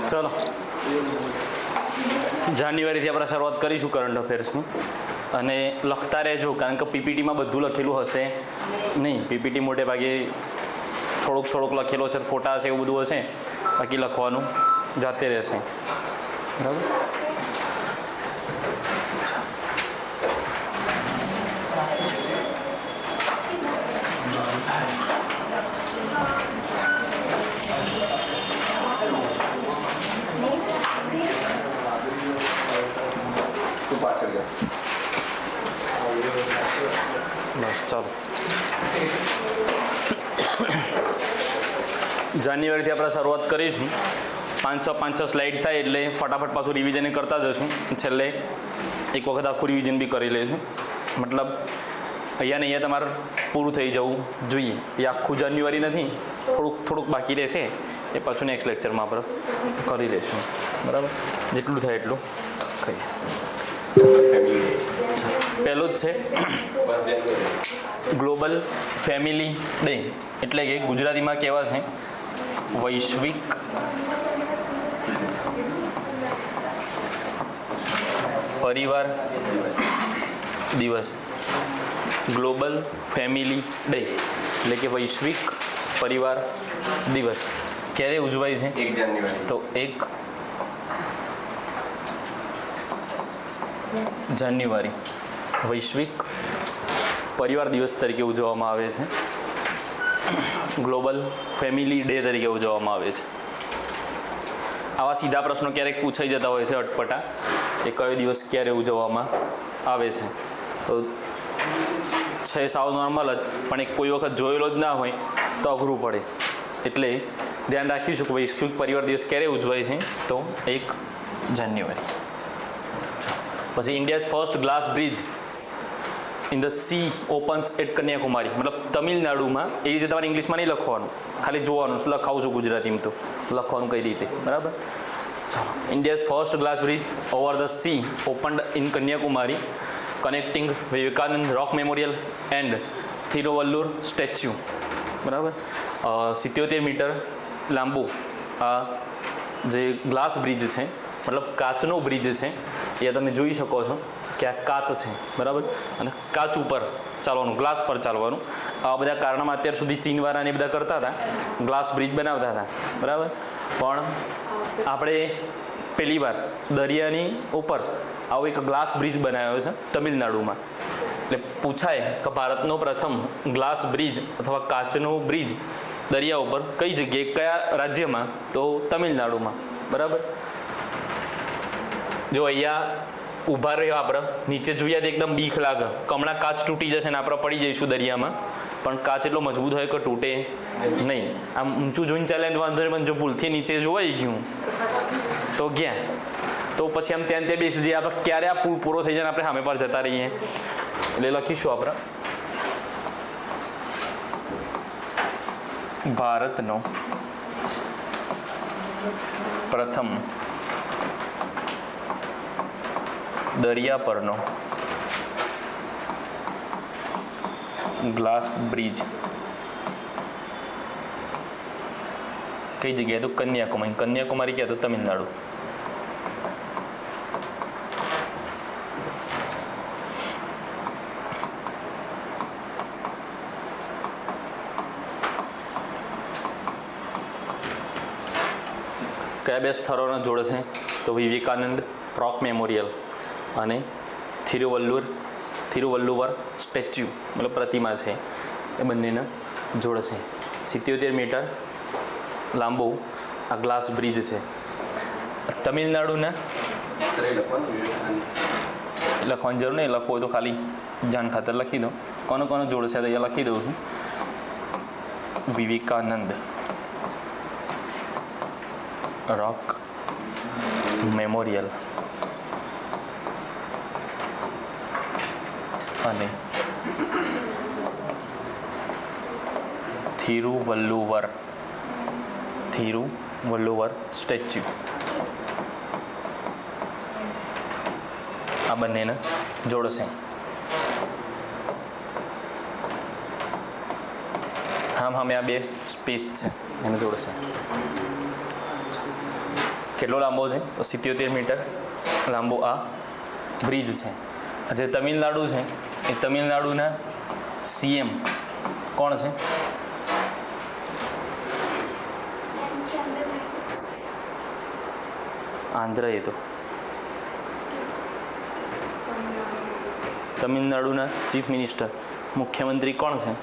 ચલો જાન્યુઆરીથી આપણે શરૂઆત કરીશું કરંટ અફેર્સની અને લખતા રહેજો કારણ કે પીપીટીમાં બધું લખેલું હશે નહીં. પીપીટી મોટે ભાગે થોડુંક લખેલું હશે, ફોટા હશે, એવું બધું હશે, બાકી લખવાનું જાતે રહેશે. બરાબર. બસ ચાલો જાન્યુઆરીથી આપણે શરૂઆત કરીશું. 5 સ્લાઇડ થાય એટલે ફટાફટ પાછું રિવિઝન કરતા જશું. છેલ્લે એક વખત આખું રિવિઝન બી કરી લઈશું. મતલબ અહીંયા ને અહીંયા તમારે પૂરું થઈ જવું જોઈએ. એ આખું જાન્યુઆરી નથી, થોડુંક બાકી રહેશે, એ પાછું નેક્સ્ટ લેક્ચરમાં આપણે કરી લઈશું. બરાબર. જેટલું થાય એટલું કહીએ. પહેલું જ છે ગ્લોબલ ફેમિલી ડે, એટલે કે ગુજરાતીમાં કહેવા છે વૈશ્વિક પરિવાર દિવસ. ગ્લોબલ ફેમિલી ડે એટલે કે વૈશ્વિક પરિવાર દિવસ ક્યારે ઉજવાય છે? 1 જાન્યુઆરી. તો 1 જાન્યુઆરી વૈશ્વિક પરિવાર દિવસ તરીકે ઉજવવામાં આવે છે. ગ્લોબલ ફેમિલી ડે તરીકે ઉજવવામાં આવે છે. આવા સીધા પ્રશ્નો ક્યારેક પૂછાઈ જતા હોય છે અટપટા, કે કયો દિવસ ક્યારે ઉજવવામાં આવે છે. તો છે સાવ નોર્મલ જ, પણ એક કોઈ વખત જોયેલો જ ના હોય તો અઘરું પડે. એટલે ધ્યાન રાખીશું કે વૈશ્વિક પરિવાર દિવસ ક્યારે ઉજવાય છે? તો 1 જાન્યુઆરી. પછી India first glass bridge in the sea opens at Kanyakumari. મતલબ તમિલનાડુમાં. એ રીતે તમારે ઇંગ્લિશમાં નહીં લખવાનું, ખાલી જોવાનું. લખાવું છું ગુજરાતીમાં, તો લખવાનું કઈ રીતે. બરાબર. ચાલો. India first glass bridge over the sea opened in Kanyakumari connecting Vivekananda rock memorial and Thiruvallur statue. બરાબર. 77 મીટર લાંબુ આ જે ગ્લાસ બ્રિજ છે, મતલબ કાચનો બ્રિજ છે, એ તમે જોઈ શકો છો કે આ કાચ છે. બરાબર. અને કાચ ઉપર ચાલવાનું, ગ્લાસ પર ચાલવાનું. આવા બધા કારણમાં અત્યાર સુધી ચીનવાળાને બધા કરતા હતા, ગ્લાસ બ્રિજ બનાવતા હતા. બરાબર. પણ આપણે પહેલી વાર દરિયાની ઉપર આવો એક ગ્લાસ બ્રિજ બનાવ્યો છે તમિલનાડુમાં. એટલે પૂછાય કે ભારતનો પ્રથમ ગ્લાસ બ્રિજ અથવા કાચનો બ્રિજ દરિયા ઉપર કઈ જગ્યાએ, કયા રાજ્યમાં? તો તમિલનાડુમાં. બરાબર. જો અહીંયા ઊભા રહ્યો આપણે, નીચે જોઈએ તો એકદમ બીક લાગે, કમળા કાચ તૂટી જશે ને આપણે પડી જઈશું દરિયામાં. પણ કાચ એટલો મજબૂત હોય કે તૂટે નહીં. આમ ઊંચું જોઈને ચાલે તો વાંધો નહીં, પણ જો ભૂલથી નીચે જોવાઈ ગયું તો ગયા. તો પછી આમ ત્યાં બેસી જઈએ આપણે, ક્યારે આ પુલ પૂરો થઈ જાય આપણે સામે પર જતા રહીએ. એટલે લખીશું આપણે ભારતનો પ્રથમ દરિયા પરનો ગ્લાસ બ્રિજ કઈ જગ્યાએ? તો કન્યાકુમારી. કન્યાકુમારી ક્યાં? તો તમિલનાડુ. કયા 2 સ્થળોનો જોડે છે? તો વિવેકાનંદ રોક મેમોરિયલ અને થિરુવલ્લુવર સ્ટેચ્યુ, મતલબ પ્રતિમા છે, એ બંનેને જોડશે. 77 મીટર લાંબુ આ ગ્લાસ બ્રિજ છે. તમિલનાડુના લખવાની જરૂર નહીં, લખવું હોય તો ખાલી જાણ ખાતર લખી દો. કોનો જોડશે તો અહીંયા લખી દઉં છું. વિવેકાનંદ રોક મેમોરિયલ અને થિરુવલ્લુવર સ્ટેચ્યુ. આ બંનેને જોડશે. હા, આ 2 સ્પેસ છે, એને જોડશે. કેટલો લાંબો છે? તો 77 મીટર લાંબો આ બ્રિજ છે. જે તમિલનાડુ છે એ તમિલનાડુના સીએમ કોણ છે? આંધ્ર. એ તો તમિલનાડુના ચીફ મિનિસ્ટર મુખ્યમંત્રી કોણ છે?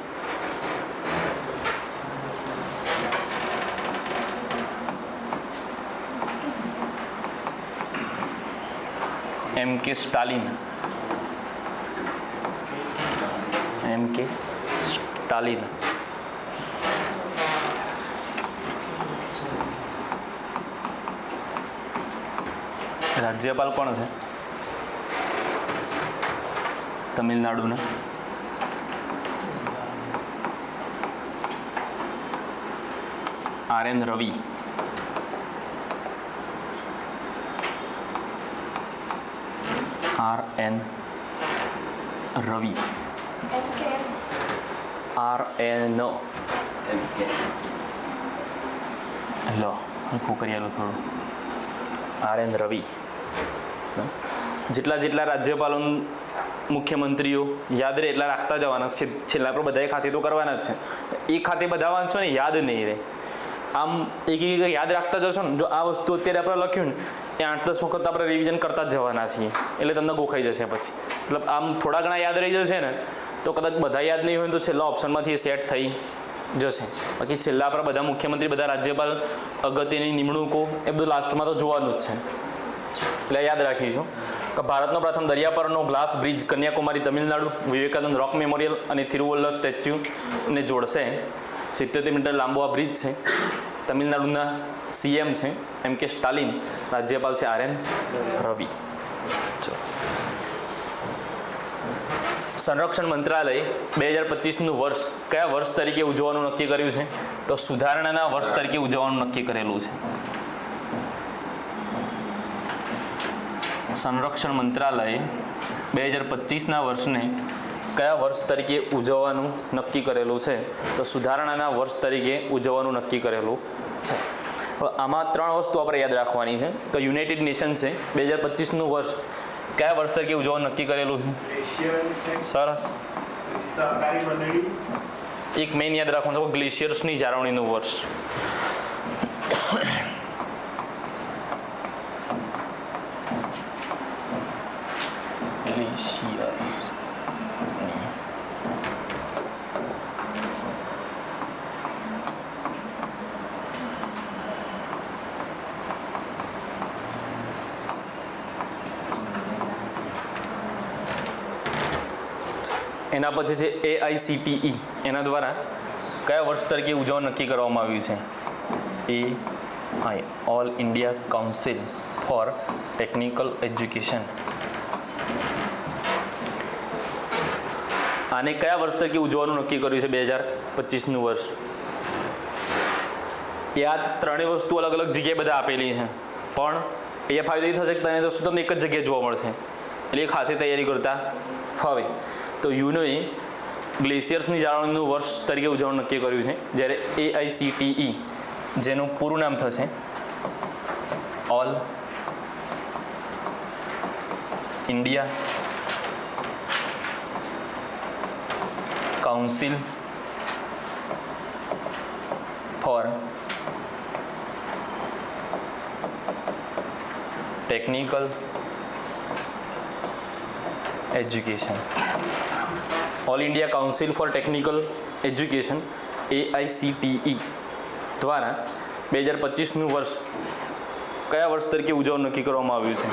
MK સ્ટાલિન. MK સ્ટાલિન. રાજ્યપાલ કોણ છે તમિલનાડુના? RN રવિ. RN રવિ. RN લો હલકું કરી આલો થોડું. RN રવિ. જેટલા રાજ્યપાલો મુખ્યમંત્રીઓ યાદ રહે એટલા રાખતા જવાના છે. છેલ્લા પર બધાએ ખાતે તો કરવાના જ છે. એ ખાતે બધા વાંચો ને યાદ નહીં રહે. આમ એક યાદ રાખતા જશો ને. જો આ વસ્તુ અત્યારે આપણે લખ્યું ને એ 8-10 વખત આપણે રિવિઝન કરતા જ જવાના છીએ. એટલે તમને ગોખાઈ જશે પછી. મતલબ આમ થોડા ઘણા યાદ રહી જશે ને તો કદાચ બધા યાદ નહીં હોય તો છેલ્લા ઓપ્શનમાંથી એ સેટ થઈ જશે. બાકી છેલ્લા આપણા બધા મુખ્યમંત્રી, બધા રાજ્યપાલ, અગત્યની નિમણૂકો એ બધું લાસ્ટમાં તો જોવાનું જ છે. એટલે યાદ રાખીશું કે ભારતનો પ્રથમ દરિયા પરનો glass bridge Kanyakumari Tamil Nadu Vivekananda rock memorial અને તિરુવલ્લર સ્ટેચ્યુને જોડશે. 77 મીટર લાંબો આ બ્રિજ છે. તમિલનાડુના સીએમ છે MK સ્ટાલિન. રાજ્યપાલ છે RN રવિ. સંરક્ષણ મંત્રાલય 2025નું વર્ષ કયા વર્ષ તરીકે ઉજવવાનું નક્કી કર્યું છે? તો સુધારણાના વર્ષ તરીકે ઉજવવાનું નક્કી કરેલું છે. સંરક્ષણ મંત્રાલયે 2025ના વર્ષને કયા વર્ષ તરીકે ઉજવવાનું નક્કી કરેલું છે? તો સુધારણાના વર્ષ તરીકે ઉજવવાનું નક્કી કરેલું છે. આમાં 3 વસ્તુ આપણે યાદ રાખવાની છે. તો યુનાઇટેડ નેશન છે 2025નું વર્ષ કયા વર્ષ તરીકે ઉજવવાનું નક્કી કરેલું છે? સરસ. એક મેઇન યાદ રાખવાનું છે ગ્લેશિયર્સની જાળવણીનું વર્ષ. એના પછી છે AICTE. એના દ્વારા કયા વર્ષ તરીકે ઉજવવાનું નક્કી કરવામાં આવ્યું છે? AI all India council four technical education. આને કયા વર્ષ તરીકે ઉજવવાનું નક્કી કર્યું છે? 2025નું વર્ષ. એ આ 3 વસ્તુ અલગ અલગ જગ્યાએ બધા આપેલી છે, પણ એ ફાયદો એ થશે કે તને તો તમને એક જ જગ્યાએ જોવા મળશે. એટલે એક હાથે તૈયારી કરતા ફાવે. તો યુનોએ ગ્લેશિયર્સની જાળવણીનું વર્ષ તરીકે ઉજવવાનું નક્કી કર્યું છે. જ્યારે AICTE જેનું પૂરું નામ થશે all India council four technical education. All India council four technical education AICTE દ્વારા 2025નું વર્ષ કયા વર્ષ તરીકે ઉજવવાનું નક્કી કરવામાં આવ્યું છે?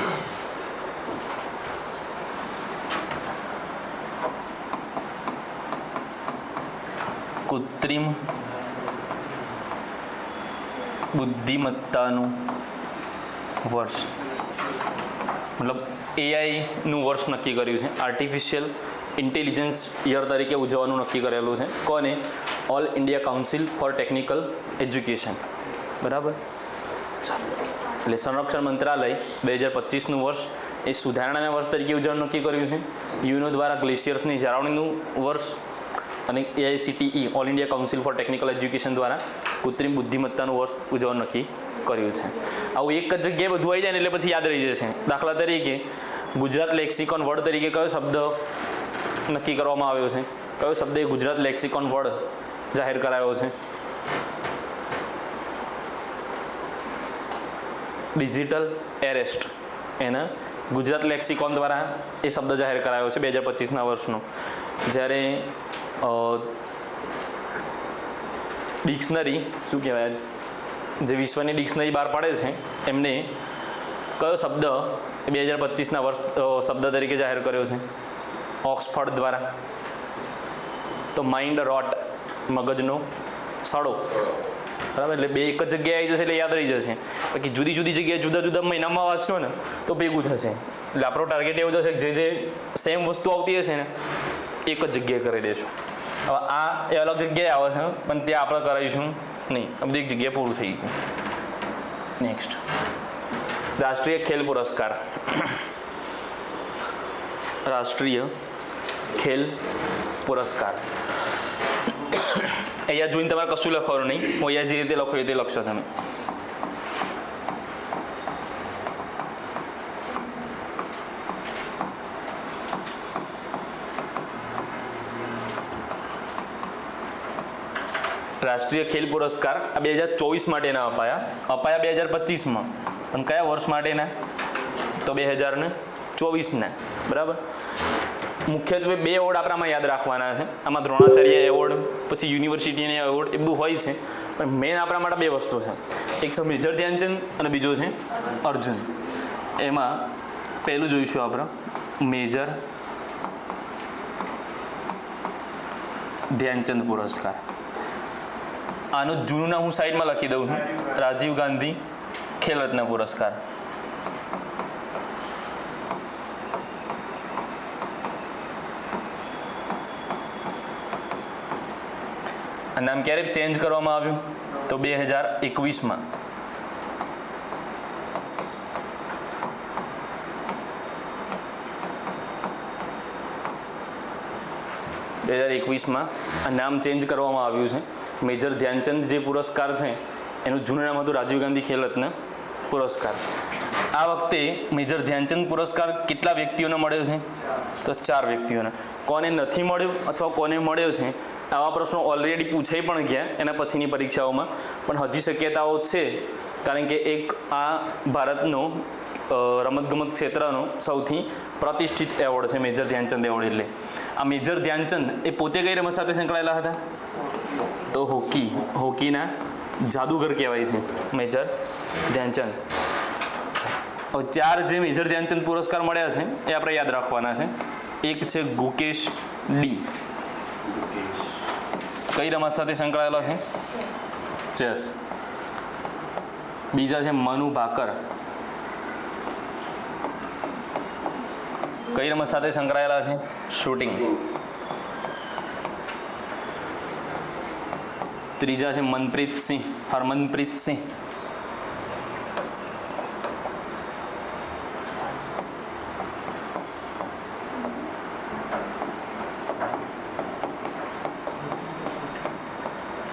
કૃત્રિમ બુદ્ધિમત્તાનું વર્ષ. મતલબ AIનું વર્ષ નક્કી કર્યું છે. આર્ટિફિશિયલ ઇન્ટેલિજન્સ યર તરીકે ઉજવવાનું નક્કી કરેલું છે. કોને? All India council four technical education. બરાબર. એટલે સંરક્ષણ મંત્રાલય 2025નું વર્ષ એ સુધારણાના વર્ષ તરીકે ઉજવવાનું નક્કી કર્યું છે. યુનો દ્વારા ગ્લેશિયર્સની જાળવણીનું વર્ષ અને AICTE all India council four technical education દ્વારા કૃત્રિમ બુદ્ધિમત્તાનું વર્ષ ઉજવવાનું નક્કી કર્યું છે. આવું એક જ જગ્યાએ બધું આવી જાય ને એટલે પછી યાદ રહી જશે. દાખલા તરીકે ગુજરાત લેક્સિકોન વર્ડ તરીકે કયો શબ્દ નક્કી કરવામાં આવ્યો છે? કયો શબ્દ એ ગુજરાત લેક્સિકોન વર્ડ જાહેર કરાયો છે? Digital arrest. એને ગુજરાત લેક્સિકોન દ્વારા એ શબ્દ જાહેર કરાયો છે 2025ના વર્ષનો. જ્યારે ડિક્શનરી શું કહેવાય, જે વિશ્વની ડિક્શનરી બહાર પાડે છે એમને કયો શબ્દ 2025ના વર્ષ શબ્દ તરીકે જાહેર કર્યો છે? ઓક્સફર્ડ દ્વારા. તો માઇન્ડ રોટ, મગજનો સડો. બરાબર, એટલે બે એક જ જગ્યાએ આવી જશે એટલે યાદ રહી જશે. બાકી જુદી જુદી જગ્યાએ જુદા જુદા મહિનામાં વાંચશો ને તો ભેગું થશે. એટલે આપણો ટાર્ગેટ એવું થશે કે જે સેમ વસ્તુ આવતી હશે ને એક જ જગ્યાએ કરી દઈશું. હવે આ એ અલગ જગ્યાએ આવે છે પણ ત્યાં આપણે કરાવીશું નહીં. આ બધી એક જગ્યાએ પૂરું થઈ ગયું. નેક્સ્ટ, રાષ્ટ્રીય ખેલ પુરસ્કાર. રાષ્ટ્રીય ખેલ પુરસ્કાર અહીંયા જોઈને તમારે કશું લખવાનું નહીં. હું અહીંયા જે રીતે લખો એ રીતે લખશો તમે. રાષ્ટ્રીય ખેલ પુરસ્કાર આ 2024 માટેના અપાયા 2025માં. પણ કયા વર્ષ માટેના? તો 2024ના. બરાબર. મુખ્યત્વે 2 એવોર્ડ આપણામાં યાદ રાખવાના છે. આમાં દ્રોણાચાર્ય એવોર્ડ, પછી યુનિવર્સિટીના એવોર્ડ, એ બધું હોય છે. પણ મેઇન આપણા માટે 2 વસ્તુ છે. એક છે મેજર ધ્યાનચંદ અને બીજો છે અર્જુન. એમાં પહેલું જોઈશું આપણે મેજર ધ્યાનચંદ પુરસ્કાર. આનું જૂનું નામ હું સાઈડમાં લખી દઉં છું. રાજીવ ગાંધી ખેલ રત્ન પુરસ્કાર. આ નામ ક્યારે ચેન્જ કરવામાં આવ્યું? તો 2021માં. આ નામ ચેન્જ કરવામાં આવ્યું છે. મેજર ધ્યાનચંદ જે પુરસ્કાર છે એનું જૂનું નામ હતું રાજીવ ગાંધી ખેલ રત્ન પુરસ્કાર. આ વખતે મેજર ધ્યાનચંદ પુરસ્કાર કેટલા વ્યક્તિઓને મળ્યો છે? તો 4 વ્યક્તિઓને. કોને નથી મળ્યો અથવા કોને મળ્યો છે આવા પ્રશ્નો ઓલરેડી પૂછાઈ પણ ગયા એના પછીની પરીક્ષાઓમાં. પણ હજી શક્યતાઓ છે, કારણ કે એક આ ભારતનો રમતગમત ક્ષેત્રનો સૌથી પ્રતિષ્ઠિત એવોર્ડ છે મેજર ધ્યાનચંદ એવોર્ડ. એટલે આ મેજર ધ્યાનચંદ એ પોતે કઈ રમત સાથે સંકળાયેલા હતા? તો હોકીના જાદુગર કહેવાય છે મેજર ધ્યાનચંદ. હવે 4 જે મેજર ધ્યાનચંદ પુરસ્કાર મળ્યા છે એ આપણે યાદ રાખવાના છે. એક છે ગુકેશ ડી. કઈ રમત સાથે સંકળાયેલા છે? ચેસ. બીજા છે મનુ ભાકર. કઈ રમત સાથે સંકળાયેલા છે? શૂટિંગ. ત્રીજા છે હરમનપ્રીત સિંહ.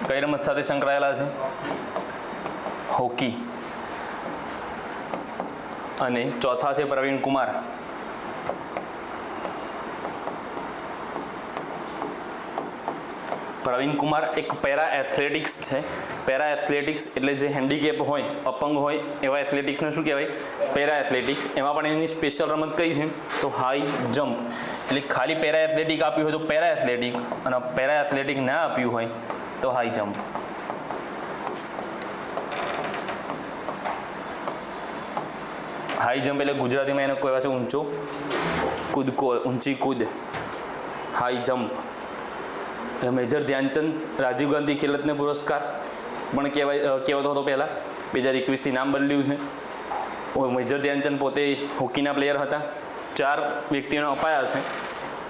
કઈ રમત સાથે સંકળાયેલા છે? હોકી. અને ચોથા છે પ્રવીણ કુમાર. પ્રવીણ કુમાર એક પેરા એથ્લેટિક્સ છે. પેરા એથ્લેટિક્સ એટલે જે હેન્ડીકેપ હોય, અપંગ હોય એવા એથ્લેટિક્સને શું કહેવાય? Para athletics. એમાં પણ એની સ્પેશિયલ રમત કઈ છે? તો હાઈ જમ્પ. એટલે ખાલી પેરા એથ્લેટિક આપ્યું હોય તો પેરા એથ્લેટિક, અને પેરા એથ્લેટિક ના આપ્યું હોય તો હાઈ જમ્પ. હાઈ જમ્પ એટલે ગુજરાતીમાં એને કહેવાય છે ઊંચી કૂદ, high jump. Major Dhyanchand Rajiv Gandhi Khel Ratna પુરસ્કાર પણ કહેવાતો હતો પહેલાં. 2021થી નામ બદલ્યું છે. મેજર ધ્યાનચંદ પોતે હોકીના પ્લેયર હતા. 4 વ્યક્તિઓને અપાયા છે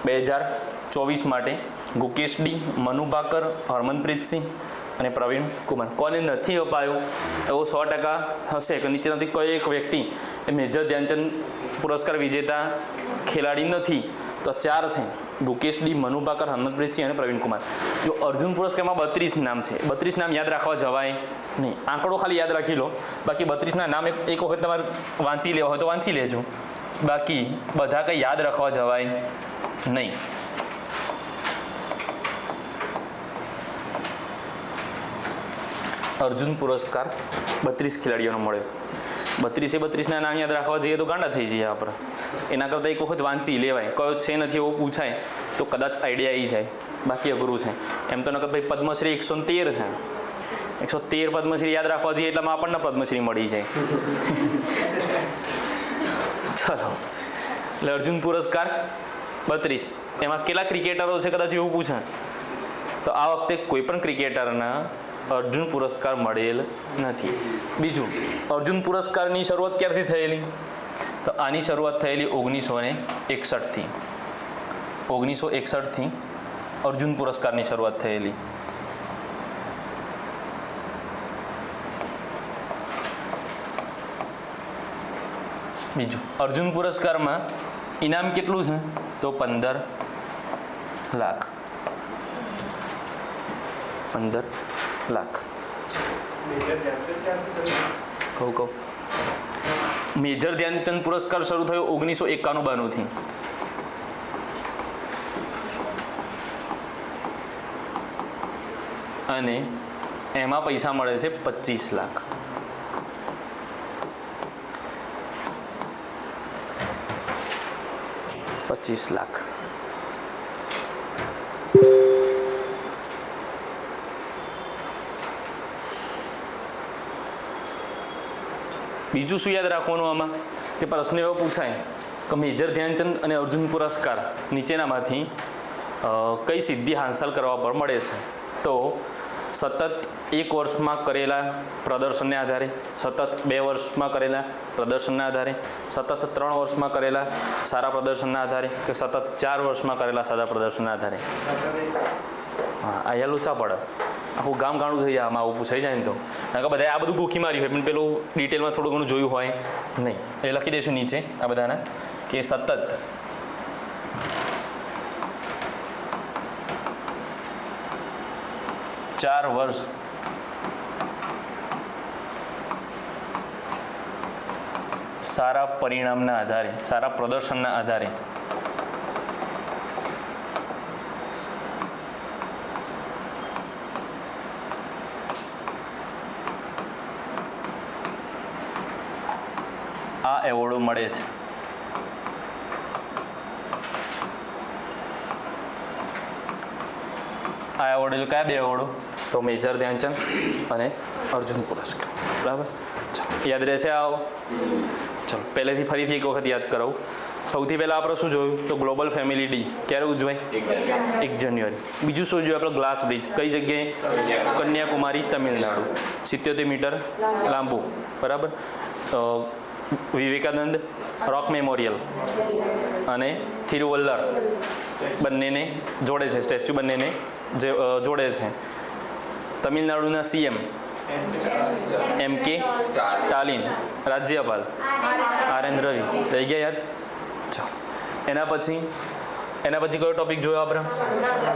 2024 માટે. ગુકેશ ડી, મનુ ભાકર, હરમનપ્રીત સિંહ અને પ્રવીણ કુમાર. કોને નથી અપાયો એવો 100% હશે કે નીચેનાથી કોઈ એક વ્યક્તિ એ મેજર ધ્યાનચંદ પુરસ્કાર વિજેતા ખેલાડી નથી. તો 4 છે ગુકેશ ડી, મનુ ભાકર, હરમનપ્રીત સિંહ અને પ્રવીણ કુમાર. જો અર્જુન પુરસ્કારમાં 32 નામ છે. 32 નામ યાદ રાખવા જવાય નહીં. આંકડો ખાલી યાદ રાખી લો. બાકી 32ના નામ એક વખત તમારે વાંચી લેવા હોય તો વાંચી લેજો. બાકી બધા કંઈ યાદ રાખવા જવાય નહીં. અર્જુન પુરસ્કાર 32 ખેલાડીઓનો મળ્યો. 32ના નામ યાદ રાખવા જઈએ તો ગાંડા થઈ જઈએ આપણે. એના કરતાં એક વખત વાંચી લેવાય. કયો છે નથી એવું પૂછાય તો કદાચ આઈડિયા આવી જાય. બાકી અઘરું છે. એમ તો નકર ભાઈ પદ્મશ્રી 113 છે. 113 પદ્મશ્રી યાદ રાખવા જઈએ એટલામાં આપણને પદ્મશ્રી મળી જાય. ચલો, એટલે અર્જુન પુરસ્કાર 32. એમાં કેટલા ક્રિકેટરો છે કદાચ એવું પૂછે તો આ વખતે કોઈ પણ ક્રિકેટરના અર્જુન પુરસ્કાર મળેલ નથી. બીજું, અર્જુન પુરસ્કારની શરૂઆત ક્યારથી થયેલી? તો આની શરૂઆત થયેલી 1961થી. 1961થી અર્જુન પુરસ્કારની શરૂઆત થયેલી. બીજું, અર્જુન પુરસ્કારમાં ઇનામ કેટલું છે? તો 15 લાખ. 15 લાખ. કહું મેજર ધ્યાનચંદ પુરસ્કાર શરૂ થયો 1991-92થી. અને એમાં પૈસા મળે છે 25 લાખ. બીજું શું યાદ રાખવાનું આમાં કે પ્રશ્ન એવો પૂછાય કે મેજર ધ્યાનચંદ અને અર્જુન પુરસ્કાર નીચેનામાંથી કઈ સિદ્ધિ હાંસલ કરવા પર મળે છે? તો સતત 1 વર્ષમાં કરેલા પ્રદર્શનને આધારે, સતત 2 વર્ષમાં કરેલા પ્રદર્શનના આધારે, સતત 3 વર્ષમાં કરેલા સારા પ્રદર્શનના આધારે કે સતત 4 વર્ષમાં કરેલા સારા પ્રદર્શનના આધારે. હા, અહીંયા લોચા પડે. આખું ગામ ગાણું થઈ જાય આમાં આવું પૂછાઈ જાય ને તો. કારણ કે બધાએ આ બધું ગોખી માર્યું હોય પણ પેલું ડિટેલમાં થોડું ઘણું જોયું હોય નહીં. એ લખી દઈશું નીચે આ બધાના કે સતત 4 વર્ષ સારા પરિણામના આધારે, સારા પ્રદર્શનના આધારે આ એવોર્ડો મળે છે. આ એવોર્ડ એટલે કયા 2 એવોર્ડો? તો મેજર ધ્યાનચંદ અને અર્જુન પુરસ્કાર. બરાબર, ચાલો યાદ રહેશે. આવો ચલો પહેલેથી ફરીથી એક વખત યાદ કરાવું. સૌથી પહેલાં આપણે શું જોયું? તો ગ્લોબલ ફેમિલી ડે ક્યારે ઉજવાય? 1 જાન્યુઆરી. બીજું શું જોયું આપણે? ગ્લાસ બ્રિજ કઈ જગ્યાએ? કન્યાકુમારી, તમિલનાડુ. 77 મીટર લાંબુ. બરાબર. વિવેકાનંદ રોક મેમોરિયલ અને થિરુવલ્લર બંનેને જોડે છે. સ્ટેચ્યુ બંનેને જે જોડે છે. તમિલનાડુના સીએમ MK સ્ટાલિન, રાજ્યપાલ RN રવિ. થઈ ગયા યાદ? ચાલો એના પછી કયો ટોપિક જોયો આપણે?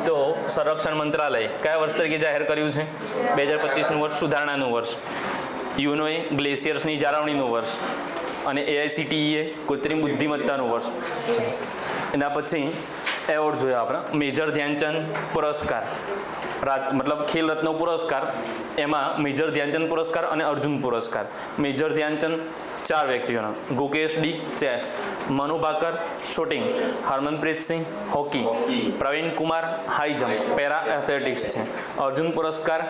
તો સંરક્ષણ મંત્રાલય કયા વર્ષ તરીકે જાહેર કર્યું છે? 2025નું વર્ષ સુધારણાનું વર્ષ. યુનોએ ગ્લેશિયર્સની જાળવણીનું વર્ષ. અને AICTE કૃત્રિમ બુદ્ધિમત્તાનું વર્ષ. એના પછી એવોર્ડ જોયા આપણે. મેજર ધ્યાનચંદ પુરસ્કાર મતલબ ખેલ રત્ન પુરસ્કાર, એમાં મેજર ધ્યાનચંદ પુરસ્કાર અને અર્જુન પુરસ્કાર. મેજર ધ્યાનચંદ 4 વ્યક્તિઓનો: Gukesh D chess, Manu Bhaker shooting, Harmanpreet Singh hockey, Praveen Kumar high jump, para athletics છે. અર્જુન પુરસ્કાર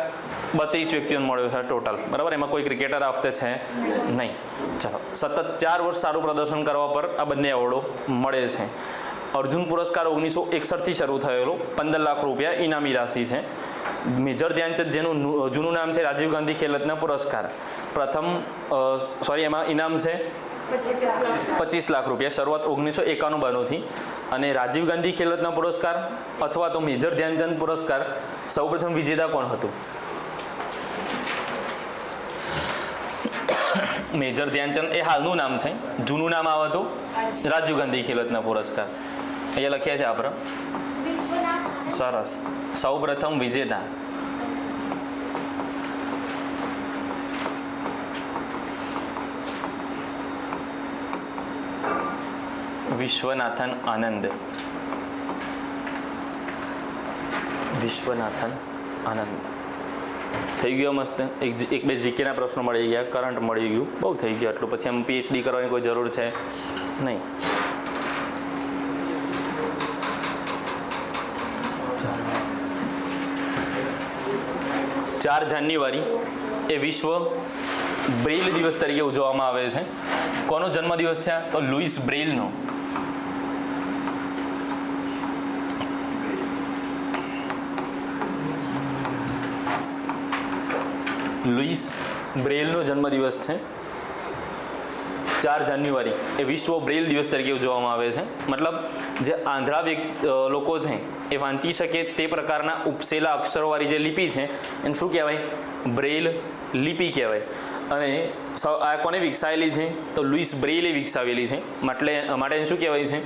32 વ્યક્તિઓને મળ્યો છે ટોટલ. બરાબર, એમાં કોઈ ક્રિકેટર આ વખતે છે નહીં. ચાલો, સતત 4 વર્ષ સારું પ્રદર્શન કરવા પર આ બંને એવોર્ડો મળે છે. અર્જુન પુરસ્કાર 1961થી શરૂ થયેલો, 15 લાખ રૂપિયા ઇનામી રાશિ છે. મેજર ધ્યાનચંદ જેનું જૂનું નામ છે રાજીવ ગાંધી ખેલ રત્ન પુરસ્કાર, એમાં ઇનામ છે 25 લાખ રૂપિયા. શરૂઆત 1991-92થી. અને રાજીવ ગાંધી ખેલ રત્ન પુરસ્કાર અથવા તો મેજર ધ્યાનચંદ પુરસ્કાર સૌપ્રથમ વિજેતા કોણ હતું? મેજર ધ્યાનચંદ એ હાલનું નામ છે. જૂનું નામ આવે તો રાજીવ ગાંધી ખેલ રત્ન પુરસ્કાર. અહીંયા લખ્યા છે આપણે. સરસ. સૌ પ્રથમ વિજેતા વિશ્વનાથન આનંદ. વિશ્વનાથન આનંદ થઈ ગયો મસ્ત. એક બે જીકેના પ્રશ્નો મળી ગયા, કરંટ મળી ગયું, બહુ થઈ ગયું આટલું. પછી એમ પીએચડી કરવાની કોઈ જરૂર છે નહીં. 4 જાન્યુઆરી એ વિશ્વ બ્રેઇલ દિવસ તરીકે ઉજવવામાં આવે છે. કોનો જન્મદિવસ છે? તો લુઈસ બ્રેઇલનો. લુઈસ બ્રેઇલનો જન્મદિવસ છે 4 જાન્યુઆરી એ વિશ્વ બ્રેઇલ દિવસ તરીકે ઉજવવામાં આવે છે. મતલબ જે આંધળા લોકો છે એ વાંચી શકે તે પ્રકારના ઉપસેલા અક્ષરોવાળી જે લિપિ છે એને શું કહેવાય? બ્રેઇલ લિપિ કહેવાય. અને આ કોને વિકસાવેલી છે? તો લુઈસ બ્રેઇલે વિકસાવેલી છે. માટે એને શું કહેવાય છે?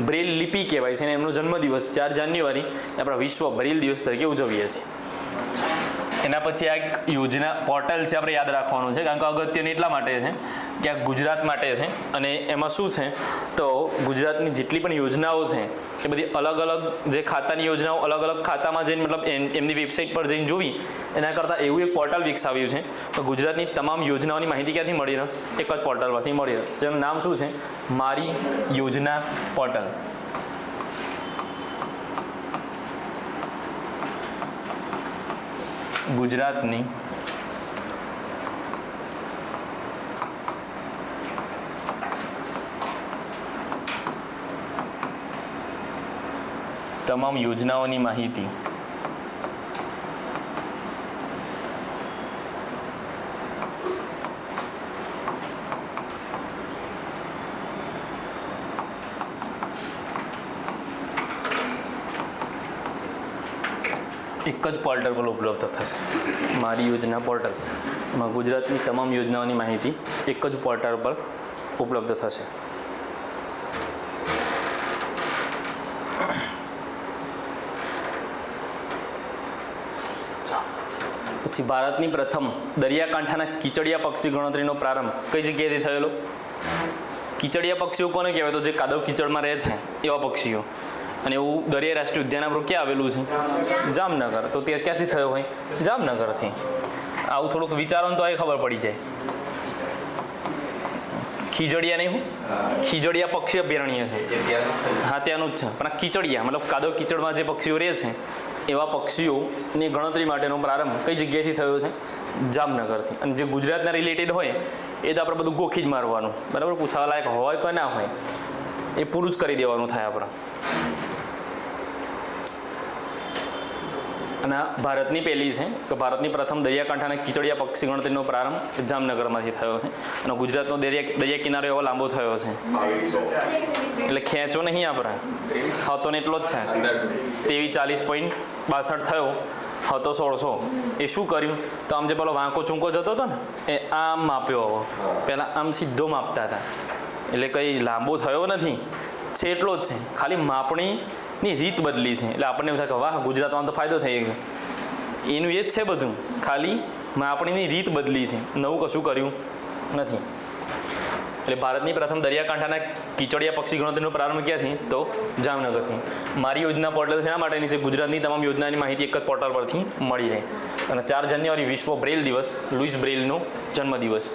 બ્રેઇલ લિપિ કહેવાય છે. અને એમનો જન્મદિવસ 4 જાન્યુઆરી આપણા વિશ્વ બ્રેઇલ દિવસ તરીકે ઉજવીએ છીએ. એના પછી આ એક યોજના પોર્ટલ છે, આપણે યાદ રાખવાનું છે, કારણ કે અગત્યની એટલા માટે છે કે આ ગુજરાત માટે છે. અને એમાં શું છે તો ગુજરાતની જેટલી પણ યોજનાઓ છે એ બધી અલગ અલગ જે ખાતાની યોજનાઓ અલગ અલગ ખાતામાં જઈને મતલબ એમની વેબસાઇટ પર જઈને જોવી એના કરતાં એવું એક પોર્ટલ વિકસાવ્યું છે. તો ગુજરાતની તમામ યોજનાઓની માહિતી ક્યાંથી મળી રહે? એક જ પોર્ટલ પરથી મળી રહે, જેનું નામ શું છે? મારી યોજના પોર્ટલ. ગુજરાતની તમામ યોજનાઓની માહિતી એક જ પોર્ટલ પર ઉપલબ્ધ થશે. મારી યોજના પોર્ટલ. એમાં ગુજરાતની તમામ યોજનાઓની માહિતી એક જ પોર્ટલ પર ઉપલબ્ધ થશે. પછી ભારતની પ્રથમ દરિયાકાંઠાના કીચડિયા પક્ષી ગણતરીનો પ્રારંભ કઈ જગ્યાએથી થયેલો? કીચડિયા પક્ષીઓ કોને કહેવાય? તો જે કાદવ કીચડમાં રહે છે એવા પક્ષીઓ. અને એવું દરિયાઈ રાષ્ટ્રીય ઉદ્યાન આપણું ક્યાં આવેલું છે? જામનગર. તો તે ક્યાંથી થયો હોય? જામનગરથી. આવું થોડુંક વિચારો તો એ ખબર પડી જાય. ખીજડીયા નહીં, હું ખીજડીયા પક્ષી અભયારણ્ય છે. હા, ત્યાંનું જ છે. પણ આ કીચડિયા મતલબ કાદવ કીચડમાં જે પક્ષીઓ રહે છે એવા પક્ષીઓની ગણતરી માટેનો પ્રારંભ કઈ જગ્યાએથી થયો છે? જામનગરથી. અને જે ગુજરાતના રિલેટેડ હોય એ તો આપણે બધું ગોખી જ મારવાનું, બરાબર? પૂછાવા લાયક હોય કે ના હોય એ પૂરું જ કરી દેવાનું થાય આપણે. અને ભારતની પહેલી છે કે ભારતની પ્રથમ દરિયાકાંઠાના કીચડિયા પક્ષી ગણતરીનો પ્રારંભ જામનગરમાંથી થયો છે. અને ગુજરાતનો દરિયા કિનારો એવો લાંબો થયો છે એટલે ખેંચો નહીં આપણે, હતો ને એટલો જ છે. 2340.62 થયો, હતો 1600. એ શું કર્યું તો આમ જે પેલો વાંકો ચૂંકો જતો હતો ને એ આમ માપ્યો. પહેલાં આમ સીધો માપતા હતા એટલે કંઈ લાંબો થયો નથી, છે એટલો જ છે. ખાલી માપણીની રીત બદલી છે એટલે આપણને એવું થાય કે વાહ, ગુજરાતમાં તો ફાયદો થઈ ગયો. એનું એ જ છે બધું, ખાલી માપણીની રીત બદલી છે, નવું કશું કર્યું નથી. એટલે ભારતની પ્રથમ દરિયાકાંઠાના કીચડિયા પક્ષી ગણતરીનો પ્રારંભ ક્યાંથી? તો જામનગરથી. મારી યોજના પોર્ટલ શેના માટેની છે? ગુજરાતની તમામ યોજનાની માહિતી એક જ પોર્ટલ પરથી મળી રહે. અને 4 જાન્યુઆરી વિશ્વ બ્રેઇલ દિવસ, લુઈસ બ્રેઇલનો જન્મદિવસ.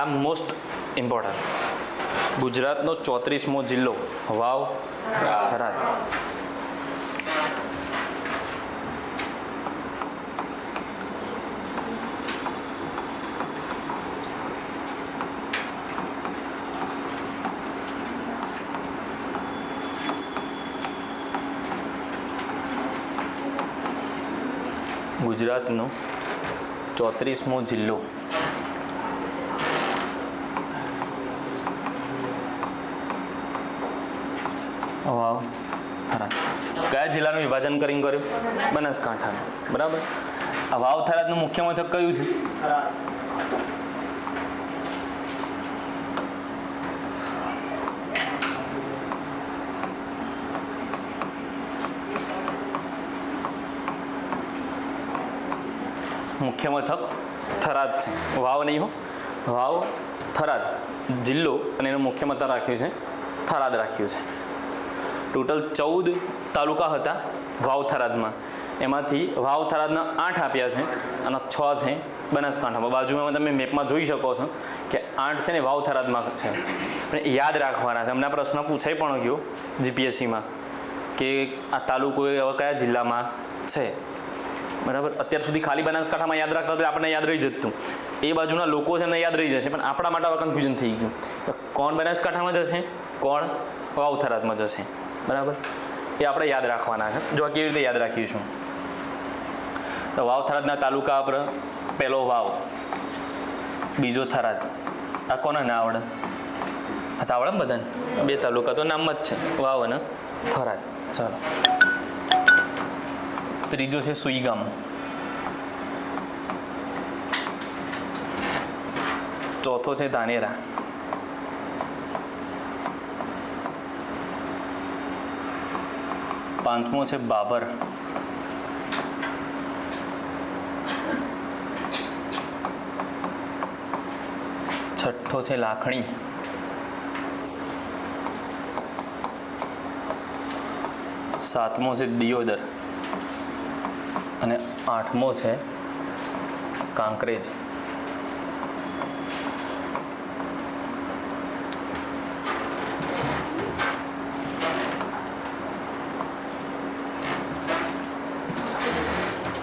આ મોસ્ટ ઇમ્પોર્ટન્ટ. ગુજરાતનો 34મો જિલ્લો વાવ થરાદ. ગુજરાતનો 34મો જિલ્લો વાવ થરાદ. કયા જિલ્લાનું વિભાજન કરીને કર્યું? બનાસકાંઠાનું. બરાબર. આ વાવ થરાદનું મુખ્ય મથક કયું છે? મુખ્ય મથક થરાદ છે. વાવ નહીં હો, વાવ થરાદ જિલ્લો અને એનું મુખ્ય મથક રાખ્યું છે થરાદ રાખ્યું છે. ટોટલ 14 તાલુકા હતા વાવ થરાદમાં, એમાંથી વાવ થરાદના 8 આપ્યા છે અને 6 છે બનાસકાંઠામાં. બાજુમાં તમે મેપમાં જોઈ શકો છો કે 8 છે ને વાવ થરાદમાં છે. પણ યાદ રાખવાના છે. હમણાં પ્રશ્ન પૂછાઈ પણ ગયો જીપીએસસીમાં કે આ તાલુકો હવે કયા જિલ્લામાં છે, બરાબર. અત્યાર સુધી ખાલી બનાસકાંઠામાં યાદ રાખતા હતા, આપણને યાદ રહી જતું. એ બાજુના લોકો છે એમને યાદ રહી જશે, પણ આપણા માટે હવે કન્ફ્યુઝન થઈ ગયું કે કોણ બનાસકાંઠામાં જશે, કોણ વાવ થરાદમાં જશે, બરાબર. એ આપણે યાદ રાખવાના છે. જો કેવી રીતે યાદ રાખીશું તો વાવ થરાદના તાલુકા આપણે પહેલો વાવ, બીજો થરાદ. આ કોને ના આવડે? આ તો આવડે ને બધાને. 2 તાલુકા તો નામ જ છે, વાવ અને થરાદ. ચાલો, ત્રીજો છે સુઈગામ, ચોથો છે ધાનેરા, પાંચમો છે બાબર, છઠ્ઠો છે લાખણી, સાતમો છે દિયોદર અને 8મો છે કાંકરેજ.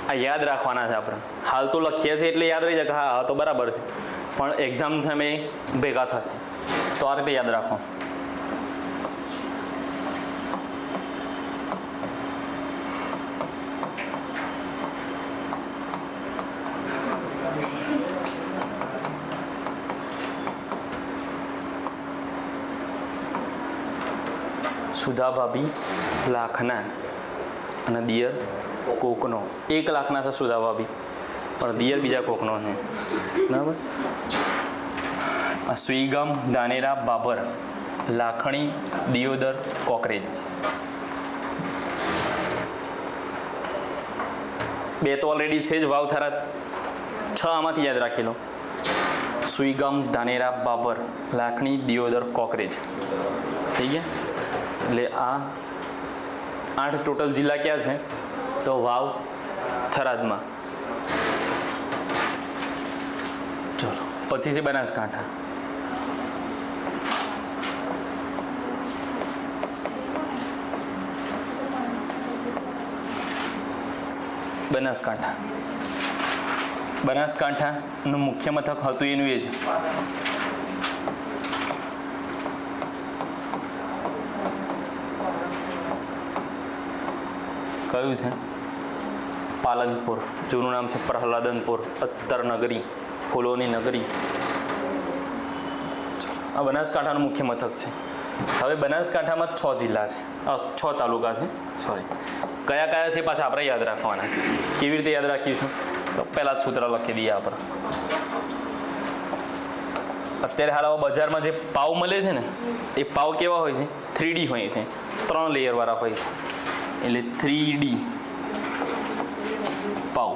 આ યાદ રાખવાના છે આપણે. હાલ તો લખીએ છીએ એટલે યાદ રહી જાય કે હા તો બરાબર છે, પણ એક્ઝામ સમયે ભેગા થશે તો આ રીતે યાદ રાખો. સુધા ભાભી લાખના અને દિયર કોકનો. 1 લાખના છે સુધા ભાભી, પણ દિયર બીજા કોકનો છે, બરાબર. સુઈગામ, ધાનેરા, બાબર, લાખણી, દિયોદર, કોકરેજ. 2 તો ઓલરેડી છે જ, વાવ થરાદ. 6 આમાંથી યાદ રાખી લો. સુઈગામ, ધાનેરા, બાબર, લાખણી, દિયોદર, કોકરેજ. થઈ ગયા. એટલે આ 8 ટોટલ જિલ્લા ક્યાં છે તો વાવ થરાદમાં. ચલો, પછી છે બનાસકાંઠા. બનાસકાંઠાનું મુખ્ય મથક હતું એનું એ જ. કયું છે? પાલનપુર. જૂનું નામ છે પ્રહલાદનપુર. અત્તર નગરી, ફૂલોની નગરી. આ બનાસકાંઠાનું મુખ્ય મથક છે. હવે બનાસકાંઠામાં 6 જિલ્લા છે, 6 તાલુકા છે, સોરી. કયા કયા છે પાછા આપણે યાદ રાખવાના. કેવી રીતે યાદ રાખીશું તો પહેલાં જ સૂત્ર લખી દઈએ આપણે. અત્યારે હાલ બજારમાં જે પાવ મળે છે ને એ પાવ કેવા હોય છે? 3D હોય છે, 3 લેયરવાળા હોય છે, એટલે 3D પાવ.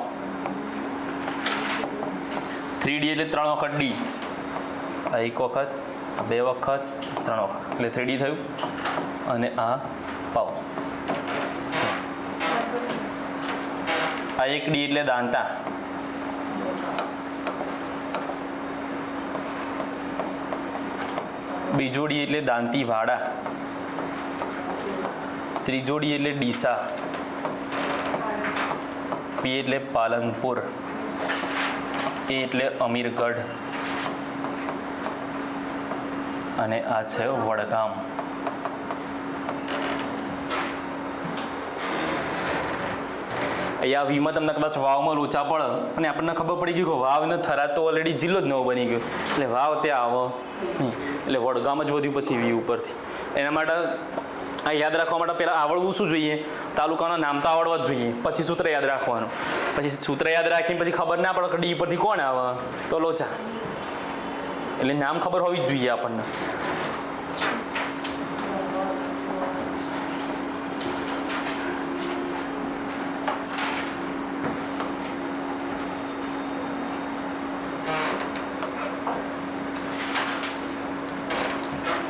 3D એટલે 3 વખત D. 1 વખત, 2 વખત, 3 વખત, એટલે 3D થયું. અને આ પાવ. આ 1D એટલે દાંતા. બીજો D એટલે દાંતીવાડા. ત્રીજો D એટલે ડીસા. P એટલે પાલનપુર. A એટલે અમીરગઢ. અને આ છે વડગામ. અહીંયા વીમાં તમને કદાચ વાવમાં લોચા પડે અને આપણને ખબર પડી ગઈ કે વાવ ને થરાદ તો ઓલરેડી જિલ્લો જ નવો બની ગયો, એટલે વાવ ત્યાં આવો નહીં, એટલે વડગામ જ વધ્યું પછી વી ઉપરથી. એના માટે આ યાદ રાખવા માટે પહેલાં આવડવું શું જોઈએ? તાલુકાના નામ તો આવડવા જ જોઈએ, પછી સૂત્ર યાદ રાખવાનું. પછી સૂત્ર યાદ રાખીને પછી ખબર ના પડે કે ડી પરથી કોણ આવે તો લોચા, એટલે નામ ખબર હોવી જ જોઈએ આપણને.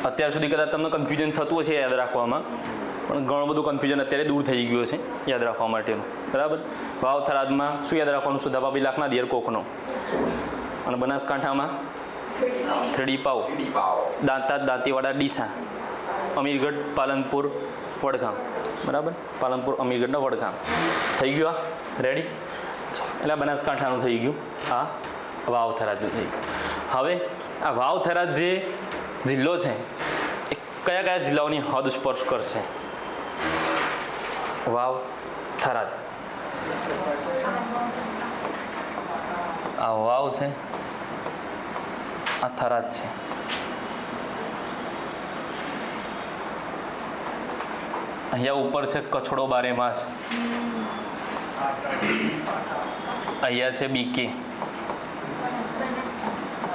અત્યાર સુધી કદાચ તમને કન્ફ્યુઝન થતું હશે યાદ રાખવામાં, પણ ઘણું બધું કન્ફ્યુઝન અત્યારે દૂર થઈ ગયું છે યાદ રાખવા માટેનું. બરાબર. વાવ થરાદમાં શું યાદ રાખવાનું? સુધાભાભી લાખના દિયર કોકનો. અને બનાસકાંઠામાં થ્રીડી પાવ, દાંતા દાંતીવાડા ડીસા, અમીરગઢ પાલનપુર વડગામ. બરાબર. પાલનપુર અમીરગઢના વડગામ થઈ ગયું. આ રેડી. એટલે બનાસકાંઠાનું થઈ ગયું, આ વાવ થરાદનું થઈ ગયું. હવે આ વાવ થરાદ જે જિલ્લો છે એ કયા કયા જિલ્લાઓની હદ સ્પર્શ કરશે? વાવ થરાદ, આ વાવ છે, આ થરાદ છે. અહીંયા ઉપર છે કચ્છડો બારેમાસ, અહીંયા છે બીકે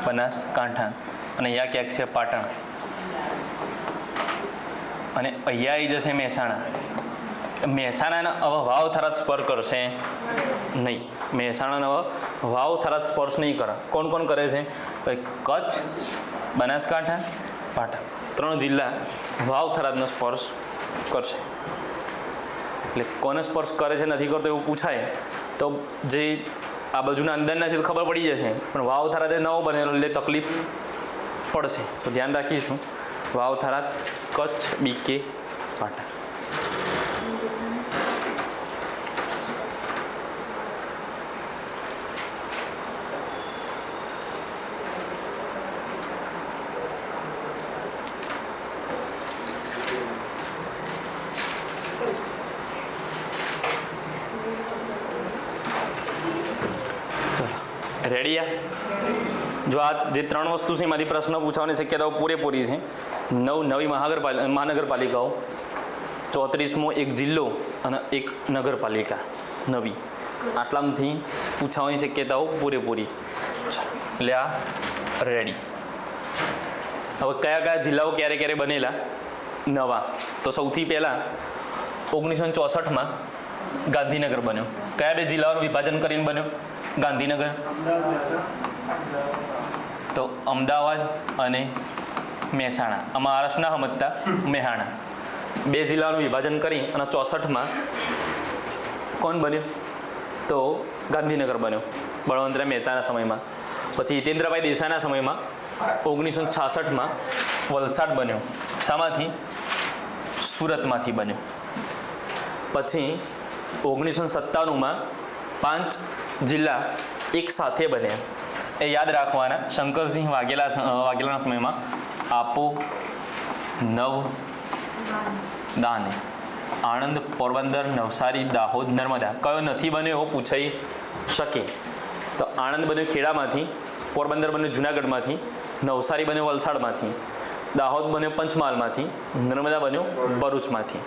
બનાસકાંઠા, અને અહીંયા ક્યાંક છે પાટણ, અને અહીંયા આવી જશે મહેસાણા. મહેસાણાના હવે વાવ થરાદ સ્પર્શ કરશે નહીં. મહેસાણાનો વાવ થરાદ સ્પર્શ નહીં કરે. કોણ કોણ કરે છે? કચ્છ, બનાસકાંઠા, પાટણ, 3 જિલ્લા વાવ થરાદનો સ્પર્શ કરશે. એટલે કોને સ્પર્શ કરે છે નથી કરતો એવું પૂછાય તો જે આ બાજુના અંદરના છે તો ખબર પડી જશે, પણ વાવ થરાદ નવો બનેલો એટલે તકલીફ પડશે. તો ધ્યાન રાખીશું. વાવ થરાદ, કચ્છ, બીકે, પાટણ. રેડી? જો આ જે 3 વસ્તુ છે એમાંથી પ્રશ્ન પૂછવાની શક્યતાઓ પૂરેપૂરી છે. 9 નવી મહાનગરપાલિકાઓ, 34મો એક જિલ્લો અને 1 નગરપાલિકા નવી. આટલામાંથી પૂછવાની શક્યતાઓ પૂરેપૂરી. એટલે આ રેડી. હવે કયા કયા જિલ્લાઓ ક્યારે ક્યારે બનેલા નવા? તો સૌથી પહેલાં 1964માં ગાંધીનગર બન્યો. કયા 2 જિલ્લાઓનું વિભાજન કરીને બન્યો ગાંધીનગર? તો અમદાવાદ અને મહેસાણા. આ મહારાષ્ટ્રના સમજતા મહેસાણા. 2 જિલ્લાનું વિભાજન કરી અને 64માં કોણ બન્યો? તો ગાંધીનગર બન્યો બળવંતરાય મહેતાના સમયમાં. પછી હિતેન્દ્રભાઈ દેસાઈના સમયમાં 1966માં વલસાડ બન્યો. શામાંથી? સુરતમાંથી બન્યો. પછી 1997માં 5 જિલ્લા એક સાથે બન્યા. એ યાદ રાખવાના. શંકરસિંહ વાઘેલાના સમયમાં આપો, નવ, દાન, આણંદ, પોરબંદર, નવસારી, દાહોદ, નર્મદા. કયો નથી બન્યો એવો પૂછાઈ શકે. તો આણંદ બન્યો ખેડામાંથી, પોરબંદર બન્યો જુનાગઢમાંથી, નવસારી બન્યો વલસાડમાંથી, દાહોદ બન્યો પંચમહાલમાંથી, નર્મદા બન્યો ભરૂચમાંથી.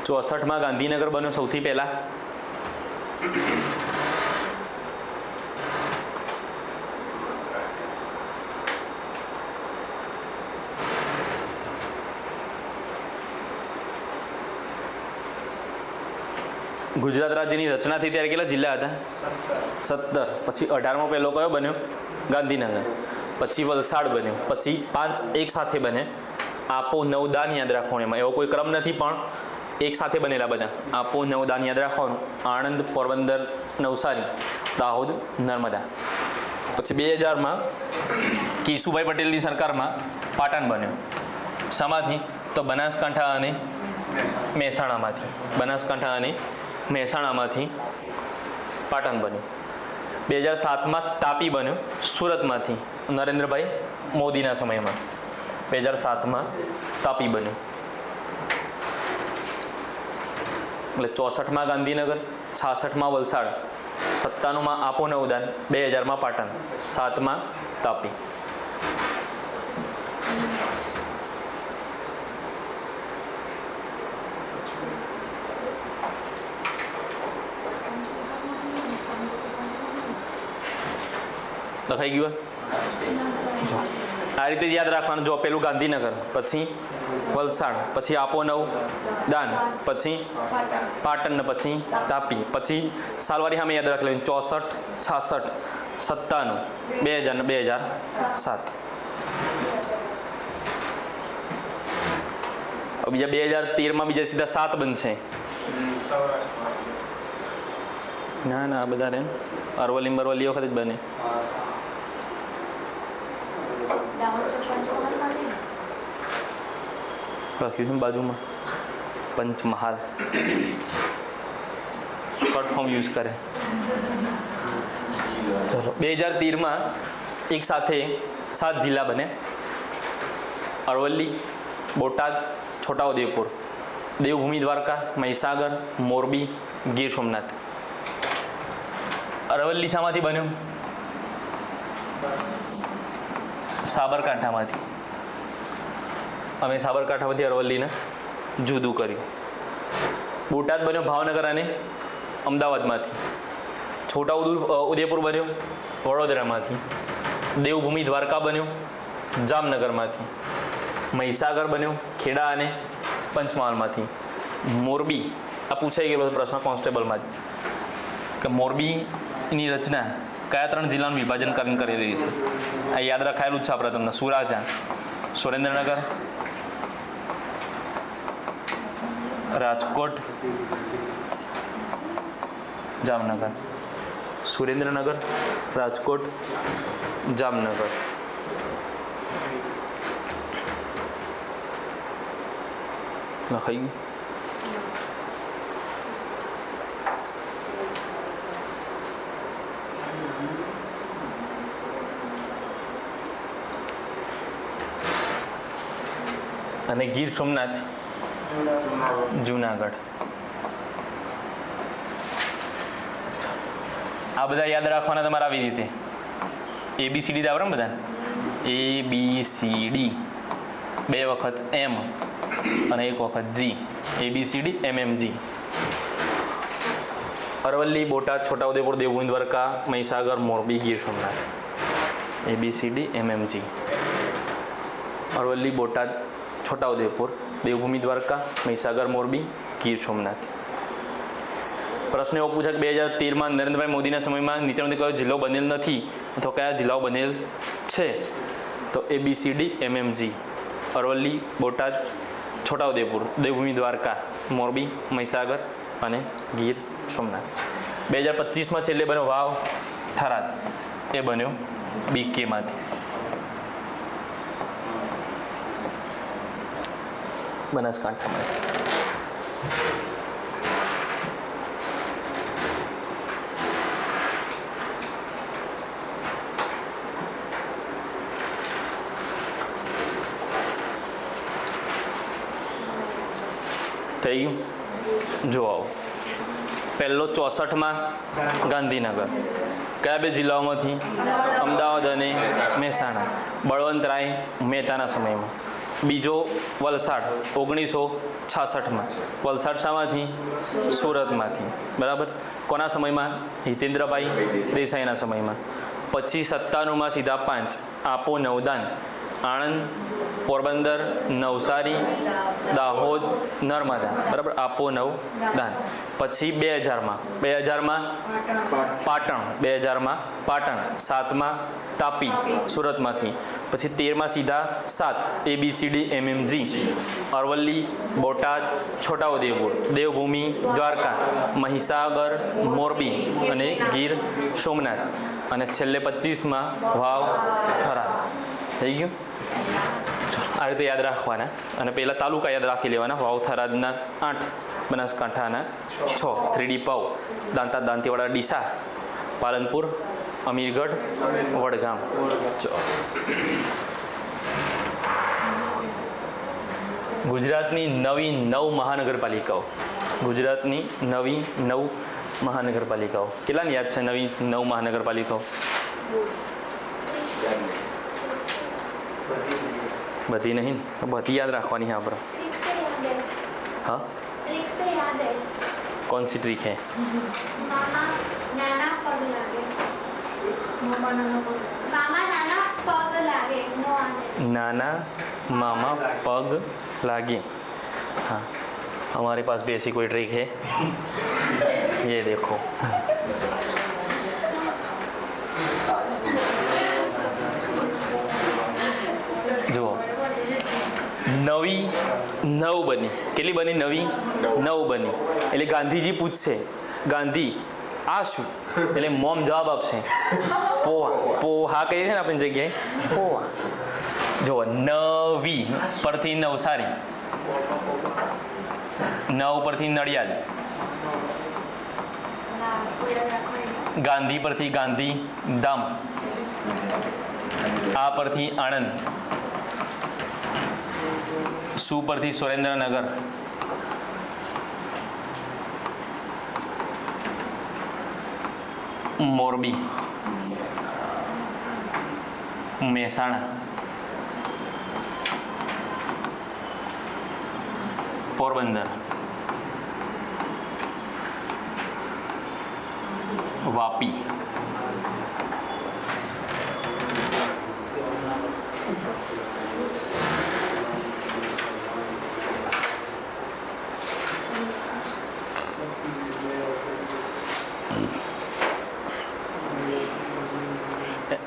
ચોસઠમાં ગાંધીનગર બન્યો સૌથી પહેલા. ગુજરાત રાજ્યની રચના થઈ ત્યારે કેટલા જિલ્લા હતા? 17. પછી 18મો પહેલો કયો બન્યો? ગાંધીનગર. પછી વલસાડ બન્યો. પછી 5 એક સાથે બને. આપો, નવ, દાન યાદ રાખવાનું. એમાં એવો કોઈ ક્રમ નથી, પણ એક સાથે બનેલા બધા. આપો, નવ, દાન યાદ રાખવાનું. આણંદ, પોરબંદર, નવસારી, દાહોદ, નર્મદા. પછી 2000માં કેશુભાઈ પટેલની સરકારમાં પાટણ બન્યો. શામાંથી? તો બનાસકાંઠા અને મહેસાણામાંથી. બનાસકાંઠા અને મહેસાણામાંથી પાટણ બન્યું. 2007માં તાપી બન્યો સુરતમાંથી, નરેન્દ્રભાઈ મોદીના સમયમાં. 2007માં તાપી બન્યું. એટલે 64માં ગાંધીનગર, 66માં વલસાડ, 97માં આપો નવદાન, 2000માં પાટણ, 7માં તાપી. લખાઈ ગયું? જો આ રીતે યાદ રાખવાનું. જો પેલું ગાંધીનગર, પછી વલસાડ, પછી આપો નવ દાન, પછી પાટણ ને પછી તાપી, પછી સાલવારી સામે યાદ રાખી લેવાની 64, 66, 97, 2000 ને 2007. બીજા 2013માં બીજા સીધા 7 બનશે. ના ના આ બધા રે અરવલ્લી બરવલ્લી વખત જ બને. લખ્યું છે બાજુમાં પંચમહાલ. શોર્ટ ફોર્મ યુઝ કરે. ચલો 2013માં એક સાથે 7 જિલ્લા બને. અરવલ્લી, બોટાદ, છોટાઉદેપુર, દેવભૂમિ દ્વારકા, મહીસાગર, મોરબી, ગીર સોમનાથ. અરવલ્લી શામાંથી બન્યું? સાબરકાંઠામાંથી. અમે સાબરકાંઠામાંથી અરવલ્લીને જુદું કર્યું. બોટાદ બન્યો ભાવનગર અને અમદાવાદમાંથી. છોટાઉદેપુર બન્યો વડોદરામાંથી. દેવભૂમિ દ્વારકા બન્યો જામનગરમાંથી. મહીસાગર બન્યો ખેડા અને પંચમહાલમાંથી. મોરબી આ પૂછાઈ ગયેલો પ્રશ્ન કોન્સ્ટેબલમાં જ કે મોરબીની રચના કયા 3 જિલ્લાનું વિભાજન કરીને કરેલી છે? આ યાદ રખાયેલું જ છે આપણે તમને. સુરાજા, સુરેન્દ્રનગર, રાજકોટ, જામનગર. સુરેન્દ્રનગર, રાજકોટ, જામનગર. લખાઈ ગયું? અને ગીર સોમનાથ, જુનાગઢ. આ બધા યાદ રાખવાના તમારે આવી રીતે. ABCD આવડે ને બધા? ABCD 2 વખત M અને 1 વખત G. ABCD MMG. Aravalli, Botad, Chhota Udepur, Devbhumi Dwarka, Mahisagar, Morbi, Gir Somnath. ABCD MMG. Aravalli, Botad, Chhota Udepur, Devbhumi Dwarka, Mahisagar, Morbi, Gir Somnath. પ્રશ્ન એવો પૂછે કે 2013માં નરેન્દ્રભાઈ મોદીના સમયમાં નીચેનામાંથી કયો જિલ્લો બનેલ નથી અથવા કયા જિલ્લાઓ બનેલ છે? તો ABCD MMG. અરવલ્લી, બોટાદ, છોટાઉદેપુર, દેવભૂમિ દ્વારકા, મોરબી, મહીસાગર અને ગીર સોમનાથ. 2025માં છેલ્લે બન્યો વાવ થરાદ. એ બન્યો BKમાંથી. બનાસકાંઠામાં. થઈ ગયું? જો આવો પહેલો 64માં ગાંધીનગર. કયા 2 જિલ્લાઓમાંથી? અમદાવાદ અને મહેસાણા. બળવંતરાય મહેતાના સમયમાં. બીજો વલસાડ 1966માં. વલસાડ શામાંથી? સુરતમાંથી. બરાબર. કોના સમયમાં? હિતેન્દ્રભાઈ દેસાઈના સમયમાં. પછી 97માં સીધા 5 આપો નવદાન. આણંદ, પોરબંદર, નવસારી, દાહોદ, નર્મદા. બરાબર. આપો નવદાન. પછી 2000માં પાટણ. 2000માં પાટણ. 7માં તાપી સુરતમાંથી. પછી 13માં સીધા 7 ABCD MMG. અરવલ્લી, બોટાદ, છોટાઉદેપુર, દેવભૂમિ દ્વારકા, મહીસાગર, મોરબી અને ગીર સોમનાથ. અને છેલ્લે 25માં વાવ થરાદ. થઈ ગયું? આ રીતે યાદ રાખવાના. અને પહેલાં તાલુકા યાદ રાખી લેવાના. વાવ થરાદના 8, બનાસકાંઠાના 6, 3D પાવ, દાંતીવાડા, ડીસા, પાલનપુર, અમીરગઢ, વડગામ. ગુજરાતની નવી 9 મહાનગરપાલિકાઓ. ગુજરાતની નવી 9 મહાનગરપાલિકાઓ. કેટલાની યાદ છે નવી 9 મહાનગરપાલિકાઓ? બધી નહીં તો બધી યાદ રાખવાની है આપણે. हाँ कौन सी ट्रिक है? नाना मामा पग लागे। हाँ, हमारे पास भी ऐसी कोई ट्रिक है, ये देखो। જો નવી નવ બની, કેટલી બની? નવી નવ બની. એટલે ગાંધીજી પૂછશે, ગાંધી આ શું? એટલે મોમ જવાબ આપશે પોहा. પોहा કહીએ છીએ ને આપણી જગ્યાએ, પોहा. જો નવી પરથી નવસારી, નવ પરથી નડિયાદ, ગાંધી પરથી ગાંધીધામ, આ પરથી આણંદ, સુ પરથી સુરેન્દ્રનગર, મોરબી, મહેસાણા, પોરબંદર, વાપી,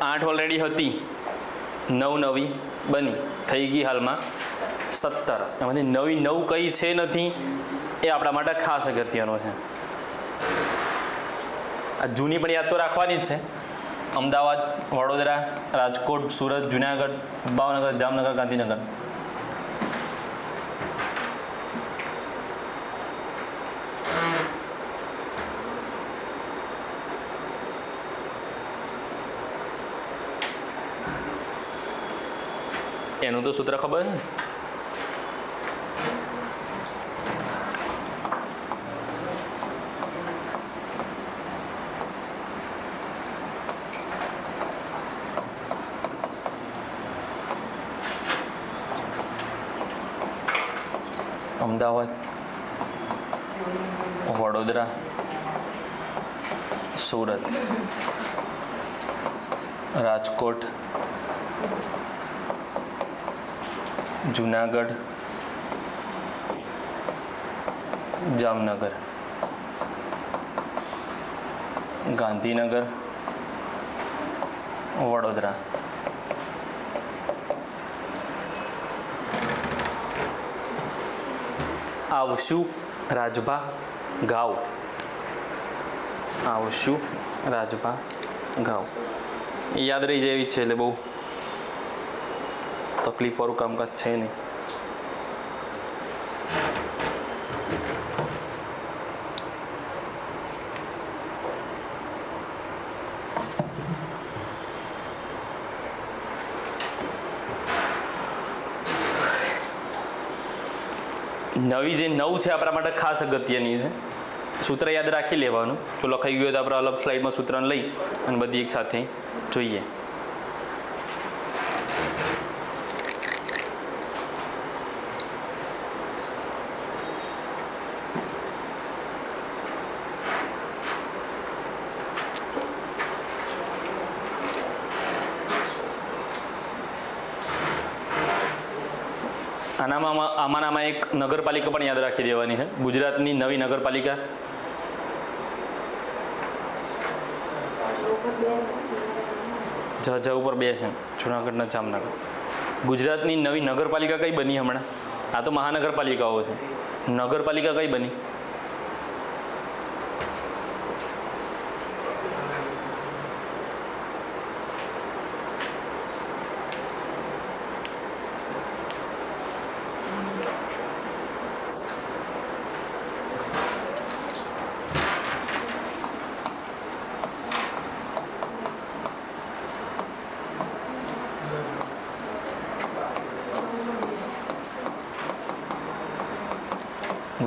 આઠ ઓલરેડી હતી, નવ નવી બની, થઈ ગઈ હાલમાં 17. એમાંથી નવી નવ કઈ છે નથી એ આપણા માટે ખાસ અગત્યનો છે. આ જૂની પણ યાદ તો રાખવાની જ છે. અમદાવાદ, વડોદરા, રાજકોટ, સુરત, જુનાગઢ, ભાવનગર, જામનગર, ગાંધીનગર. એનું તો સૂત્ર ખબર છે ને? અમદાવાદ, વડોદરા, સુરત, રાજકોટ, જુનાગઢ, જામનગર, ગાંધીનગર, વડોદરા. આવશું રાજભા ગાવ, આવશું રાજભા ગાવ. એ યાદ રહી જાય એવી જ છે, એટલે બહુ તકલીફવાળું કામકાજ છે નહીં. નવી જે નવ છે આપણા માટે ખાસ અગત્યની છે. સૂત્ર યાદ રાખી લેવાનું. તો લખાઈ ગયું હોય તો આપણે અલગ સ્લાઇડમાં સૂત્રને લઈ અને બધી એક સાથે જોઈએ. આમાંનામાં એક નગરપાલિકા પણ યાદ રાખી દેવાની છે. ગુજરાતની નવી નગરપાલિકા જજ ઉપર 2 છે, જુનાગઢના જામનગર. ગુજરાતની નવી નગરપાલિકા કઈ બની હમણાં? આ તો મહાનગરપાલિકાઓ છે. નગરપાલિકા કઈ બની?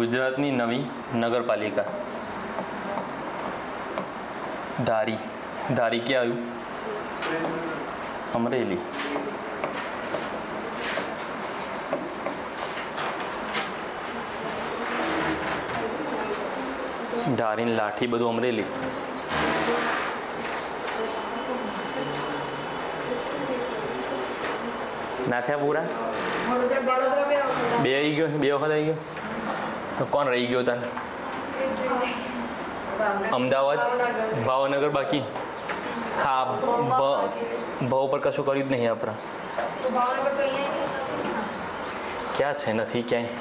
ગુજરાતની નવી નગરપાલિકા ધારી. ધારી ક્યાં આવ્યું? અમરેલી. ધારીની લાઠી બધું અમરેલી. ના થયા પૂરા? બે આવી ગયો? 2 વખત આવી ગયો? તો કોણ રહી ગયો તને? અમદાવાદ, ભાવનગર બાકી? હા, ભ ઉપર કશું કર્યું જ નહીં આપણે. ક્યાં છે? નથી ક્યાંય.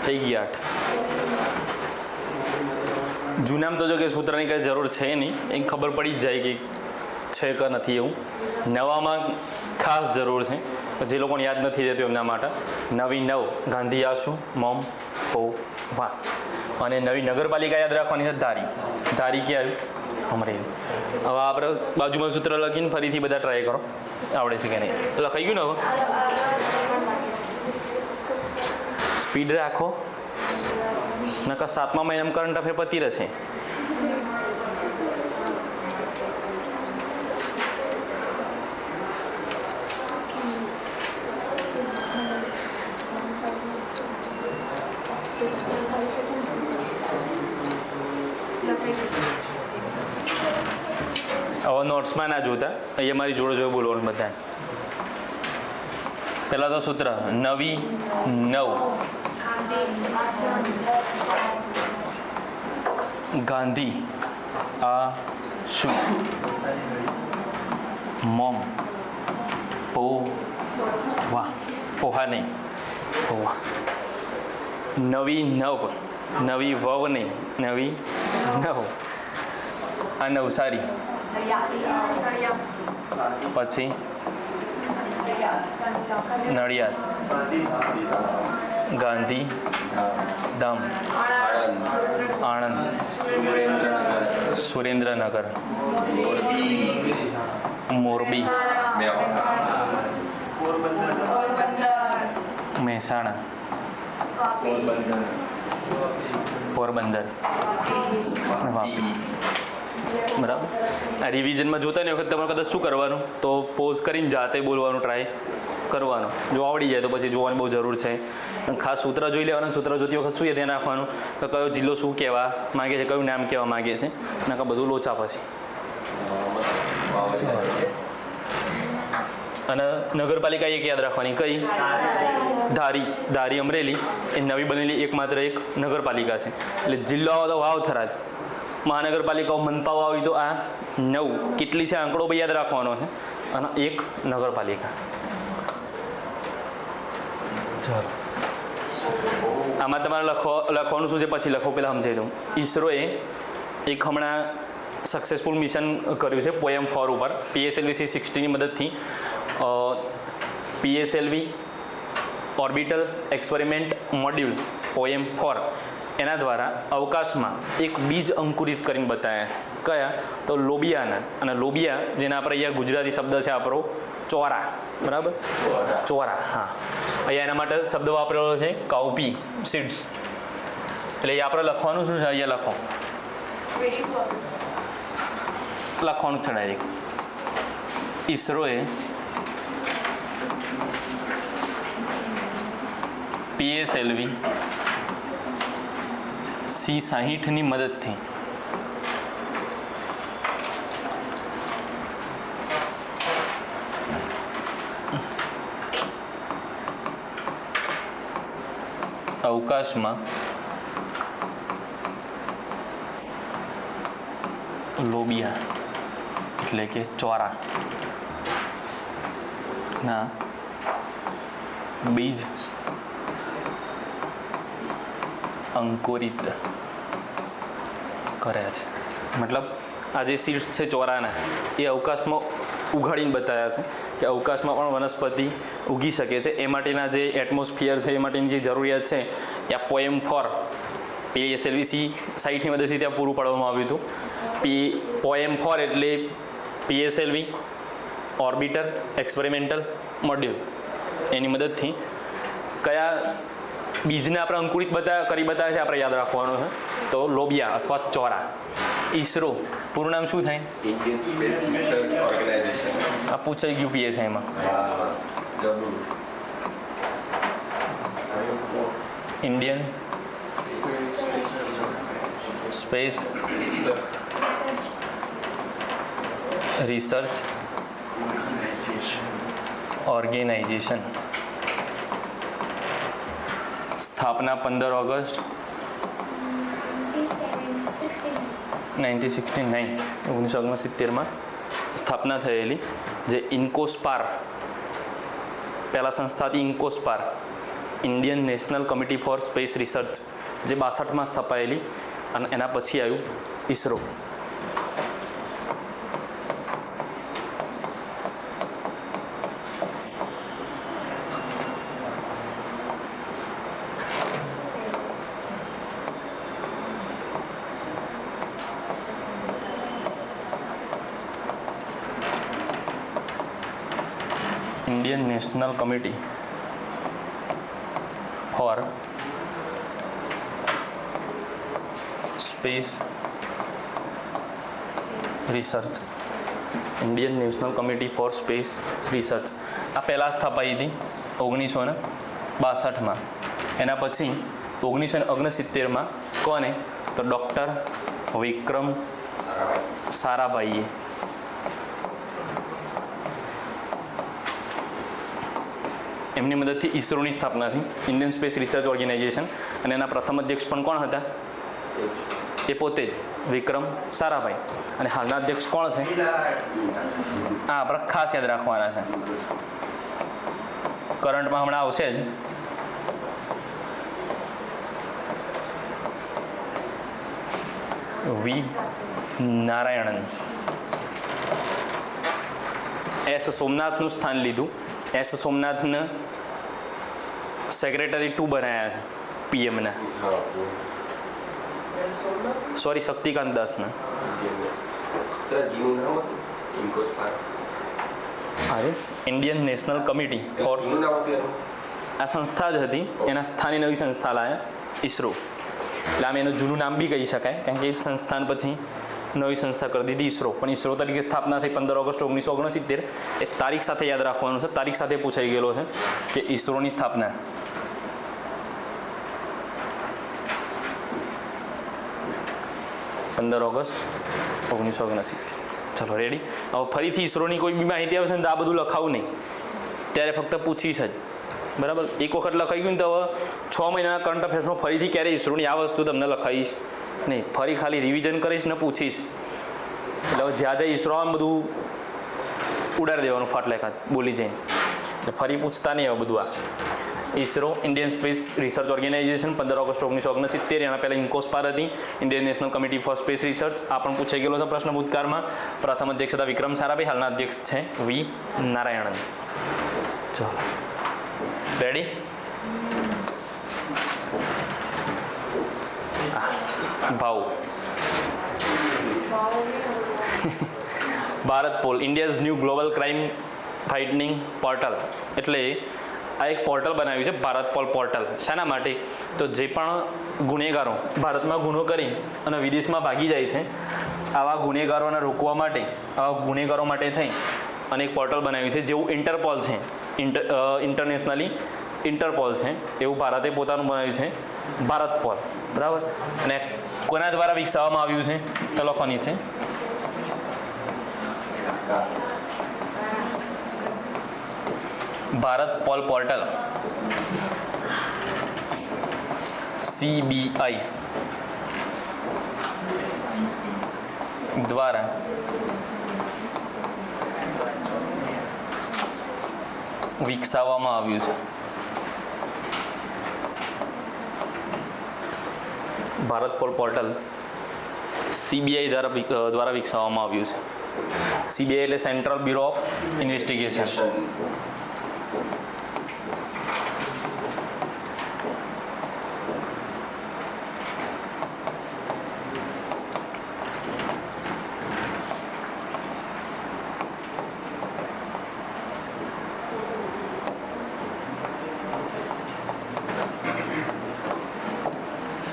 થઈ ગયા 8. જૂનામાં તો જો કે સૂત્રની કંઈ જરૂર છે નહીં, એ ખબર પડી જ જાય કે છે કે નથી એવું. નવામાં ખાસ જરૂર છે, જે લોકોને યાદ નથી રહેતું એમના માટે. નવી નવ ગાંધી આશુ મમ પો વા. અને નવી નગરપાલિકા યાદ રાખવાની છે ધારી. ધારી ક્યાં આવ્યું? અમરેલી. હવે આપણે બાજુમાં સૂત્ર લખીને ફરીથી બધા ટ્રાય કરો, આવડે છે કે નહીં. લખાઈ ગયું ને? હવે સ્પીડ રાખો, નકર 7મા મહિનામાં કરંટ અફેર પતી રહેશે. હવે નોટ્સમાં ના જોતા, અહીંયા મારી જોડે જોડે બોલવાનું બધા. પહેલાં તો સૂત્ર નવી નવ ગાંધી આ શું મોમ પો વાહ. પોહા નહીં, પોવા. નવી નવ, નવી વવ નહીં, નવી નવ. આ નવસારી. પછી નડિયાદ, ગાંધી ધામ, આણંદ, સુરેન્દ્રનગર, મોરબી, મહેસાણા, પોરબંદર, વાપી. બરાબર. આ રિવિઝનમાં જોતા ને વખત તમારે કદાચ શું કરવાનું, તો પોઝ કરીને જાતે બોલવાનું ટ્રાય કરવાનું. જો આવડી જાય તો પછી જોવાની બહુ જરૂર છે. ખાસ સૂત્ર જોઈ લેવાનું. સૂત્ર જોતી વખત શું ધ્યાન રાખવાનું, તો કયો જિલ્લો શું કહેવા માગે છે, કયું નામ કહેવા માગે છે, નકર બધું લોચા પછી. અને નગરપાલિકા એક યાદ રાખવાની, કઈ? ધારી. ધારી અમરેલી એ નવી બનેલી એકમાત્ર એક નગરપાલિકા છે. એટલે જિલ્લો આવો તો વાવ થરાદ. મહાનગરપાલિકાઓ મનપાઓ આવી તો આ 9 કેટલી છે આંકડો ભાઈ યાદ રાખવાનો છે. અને એક નગરપાલિકા. ચાલો, આમાં તમારે લખવાનું શું છે પછી લખો, પહેલાં સમજાવી દઉં. ઈસરોએ એક હમણાં સક્સેસફુલ મિશન કર્યું છે POEM4 ઉપર PSLV-C60 ની મદદથી. PSLV orbital experiment module POEM4 એના દ્વારા અવકાશમાં એક બીજ અંકુરિત કરીને બતાવ્યા. કયા? તો લોબિયાના. અને લોબિયા જેના આપણે અહીંયા ગુજરાતી શબ્દ છે આપણો ચોરા. બરાબર, ચોરા. હા, અહીંયા એના માટે શબ્દ વાપરેલો છે કાઉપી સીડ્સ. એટલે એ આપણે લખવાનું શું છે, અહીંયા લખો, લખવાનું છે ડાયરેક્ટ. ઈસરોએ PSLV-C60 ની મદદથી અવકાશમાં લોબિયા એટલે કે ચોરા ના બીજ અંકુરિત કર્યા છે. મતલબ આ જે સીડ્સ છે ચોરાના એ અવકાશમાં ઉઘાડીને બતાવ્યા છે કે અવકાશમાં પણ વનસ્પતિ ઉગી શકે છે. એ માટેના જે એટમોસ્ફિયર છે, એ માટેની જે જરૂરિયાત છે એ આ POEM4 PSLV-C60 ની મદદથી ત્યાં પૂરું પાડવામાં આવ્યું હતું. POEM4 એટલે PSLV ઓર્બિટર એક્સપેરિમેન્ટલ મોડ્યુલ. એની મદદથી કયા બીજને આપણે અંકુરિત કરી બતાવે છે, આપણે યાદ રાખવાનું છે. તો લોબિયા અથવા ચોરા. ઈસરો પૂરું નામ શું થાય? Indian space research organisation. આ પૂછાઈ ગયું PSIમાં. Indian space research organisation. સ્થાપના 15 ઓગસ્ટ 1969 સ્થાપના થયેલી. જે ઇન્કોસ્પાર પહેલા સંસ્થા હતી, ઇન્કોસ્પાર Indian national committee for space research, જે 62માં સ્થપાયેલી અને એના પછી આવ્યું ISRO. Indian national committee for space research. Indian national committee for space research આ પહેલાં સ્થપાઈ હતી 1962માં. એના પછી 1969માં કોને? તો ડૉક્ટર વિક્રમ સારાભાઈએ. એમની મદદથી ઈસરોની સ્થાપના થઈ, ઇન્ડિયન સ્પેસ રિસર્ચ ઓર્ગેનાઇઝેશન. અને એના પ્રથમ અધ્યક્ષ પણ કોણ હતા? એ પોતે જ વિક્રમ સારાભાઈ. અને હાલના અધ્યક્ષ કોણ છે? હા, આપણે ખાસ યાદ રાખવાના છે. કરંટમાં હમણાં આવશે જ. વી નારાયણન. એસ સોમનાથનું સ્થાન લીધું. એસ સોમનાથને સેક્રેટરી 2 બનાવ્યા છે PMના. સોરી, શક્તિકાંત દાસને. અરે ઇન્ડિયન નેશનલ કમિટી ફોર આ સંસ્થા જ હતી, એના સ્થાની નવી સંસ્થા લાયા ઈસરો. એટલે આમ એનું જૂનું નામ બી કહી શકાય, કારણ કે એ જ સંસ્થાન પછી નવી સંસ્થા કરી દીધી ઈસરો. પણ ઈસરો તરીકે સ્થાપના થઈ 15 ઓગસ્ટ 1969. એ તારીખ સાથે યાદ રાખવાનું છે, તારીખ સાથે પૂછાઈ ગયેલો છે કે ઈસરોની સ્થાપના 15 ઓગસ્ટ 1969. ચલો રેડી. હવે ફરીથી ઈસરોની કોઈ બી માહિતી આવશે ને તો આ બધું લખાવું નહીં, ત્યારે ફક્ત પૂછીશ જ. બરાબર, એક વખત લખાઈ ગયું ને તો હવે 6 મહિનાના કરંટ અફેર્સમાં ફરીથી ક્યારે ઈસરોની આ વસ્તુ તમને લખાઈશ નહીં, ફરી ખાલી રિવિઝન કરીશ ને પૂછીશ. એટલે હવે જ્યાં જ્યાં ઈસરો આમ બધું ઉડાડી દેવાનું ફાટલેખા બોલી જઈને, એટલે ફરી પૂછતા નહીં હવે બધું. આ ISRO Indian space research organisation 15 August 1969. એના પહેલાં ઇન્કોસ્પાર હતી, Indian national committee for space research. આ પણ પૂછાઈ ગયેલો છે પ્રશ્ન ભૂતકાળમાં. પ્રથમ અધ્યક્ષ હતા વિક્રમ સારાભાઈ, હાલના અધ્યક્ષ છે વી નારાયણન. ચાલો રેડી. ભાવ Bharatpol India's new global crime fighting portal. એટલે આ એક પોર્ટલ બનાવ્યું છે, ભારત પોલ પોર્ટલ. શાના માટે? તો જે પણ ગુનેગારો ભારતમાં ગુનો કરી અને વિદેશમાં ભાગી જાય છે, આવા ગુનેગારોને રોકવા માટે, આવા ગુનેગારો માટે થઈ અને એક પોર્ટલ બનાવ્યું છે, જેવું ઇન્ટરપોલ છે, ઇન્ટરનેશનલી ઇન્ટરપોલ છે, એવું ભારતે પોતાનું બનાવ્યું છે ભારત પોલ. બરાબર. અને કોના દ્વારા વિકસાવવામાં આવ્યું છે? તો લખો નીચે. ભારત પોલ પોર્ટલ CBI દ્વારા વિકસાવવામાં આવ્યું છે. ભારત પોલ પોર્ટલ CBI દ્વારા વિકસાવવામાં આવ્યું છે. CBI એટલે central bureau of investigation.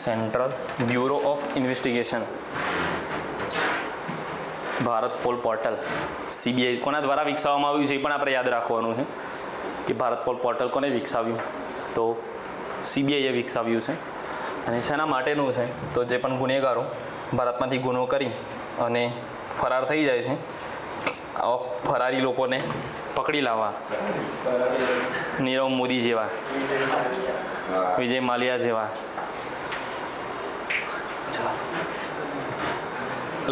Central bureau of investigation, Bharatpol portal, CBI કોના દ્વારા વિકસાવવામાં આવ્યું છે એ પણ આપણે યાદ રાખવાનું છે કે ભારત પોલ પોર્ટલ કોને વિકસાવ્યું, તો CBI એ વિકસાવ્યું છે. અને શેના માટેનું છે, તો જે પણ ગુનેગારો ભારતમાંથી ગુનો કરી અને ફરાર થઈ જાય છે, આવા ફરારી લોકોને પકડી લાવવા, નીરવ મોદી જેવા, વિજય માલ્યા જેવા.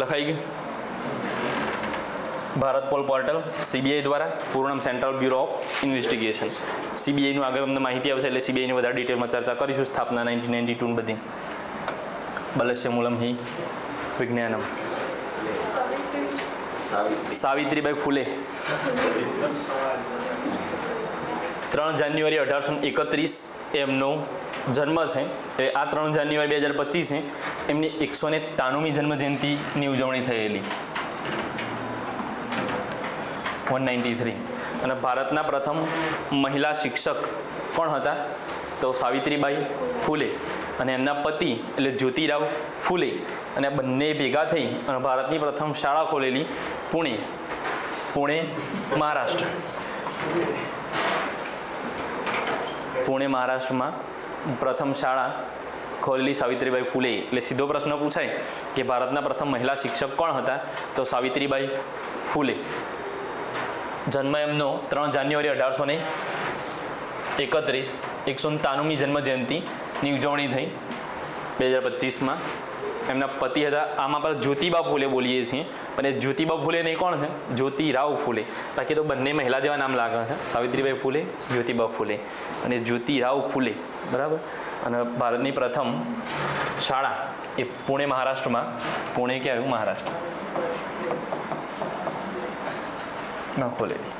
લખાઈ ગયું. ભારત પોલ પોર્ટલ CBI દ્વારા, પૂરું નામ સેન્ટ્રલ બ્યુરો ઓફ ઇન્વેસ્ટિગેશન. CBIનું આગળ તમને માહિતી આવશે એટલે CBIની વધારે ડિટેલમાં ચર્ચા કરીશું. સ્થાપના 1992 બધી. બલસ્ય મૂલમ હિ વિજ્ઞાનમ. સાવિત્રીબાઈ ફૂલે 3 જાન્યુઆરી 1831 એમનો જન્મ છે. એ આ 3 જાન્યુઆરી 2025 છે એમની 193મી જન્મ જયંતિની ઉજવણી થયેલી. 193. અને ભારતના પ્રથમ મહિલા શિક્ષક કોણ હતા, તો સાવિત્રીબાઈ ફૂલે અને એમના પતિ એટલે જ્યોતિરાવ ફૂલે, અને બંને ભેગા થઈ અને ભારતની પ્રથમ શાળા ખોલેલી પુણે મહારાષ્ટ્ર. પુણે મહારાષ્ટ્રમાં પ્રથમ શાળા ખોલેલી સાવિત્રીબાઈ ફૂલે. એટલે સીધો પ્રશ્ન પૂછાય કે ભારતના પ્રથમ મહિલા શિક્ષક કોણ હતા, તો સાવિત્રીબાઈ ફૂલે. જન્મ એમનો 3 જાન્યુઆરી 1831, 193મી જન્મ જયંતિની ઉજવણી થઈ 2025માં. એમના પતિ હતા, આમાં આપણે જ્યોતિબા ફૂલે બોલીએ છીએ, પણ એ જ્યોતિબા ફૂલે નહીં, કોણ છે, જ્યોતિરાવ ફૂલે. બાકી તો બંને મહિલા જેવા નામ લાગે છે, સાવિત્રીબાઈ ફૂલે, જ્યોતિબા ફૂલે અને જ્યોતિરાવ ફૂલે, બરાબર. અને ભારતની પ્રથમ શાળા એ પુણે મહારાષ્ટ્રમાં, પુણે ક્યાં આવ્યું, મહારાષ્ટ્ર ના ખોલેલી.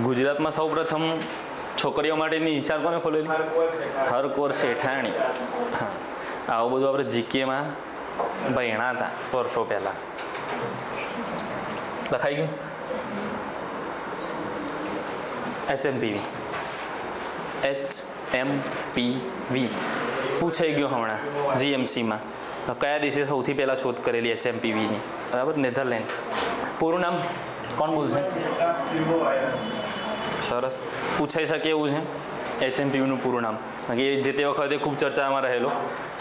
ગુજરાતમાં સૌ પ્રથમ છોકરીઓ માટેની નિશાળ કોને ખોલેલી, હરકોર શેઠાણી. હા, આવું બધું આપણે GKમાં ભણ્યા હતા વર્ષો પહેલાં. લખાઈ ગયું. HMPV પૂછાઈ ગયું હમણાં GMCમાં. કયા દેશે સૌથી પહેલાં શોધ કરેલી HMPVની, બરાબર, નેધરલેન્ડ. પૂરું નામ કોણ બોલશે, સરસ, પૂછાઈ શકે એવું છે HMPVનું પૂરું નામ. કે જે તે વખતે ખૂબ ચર્ચામાં રહેલો.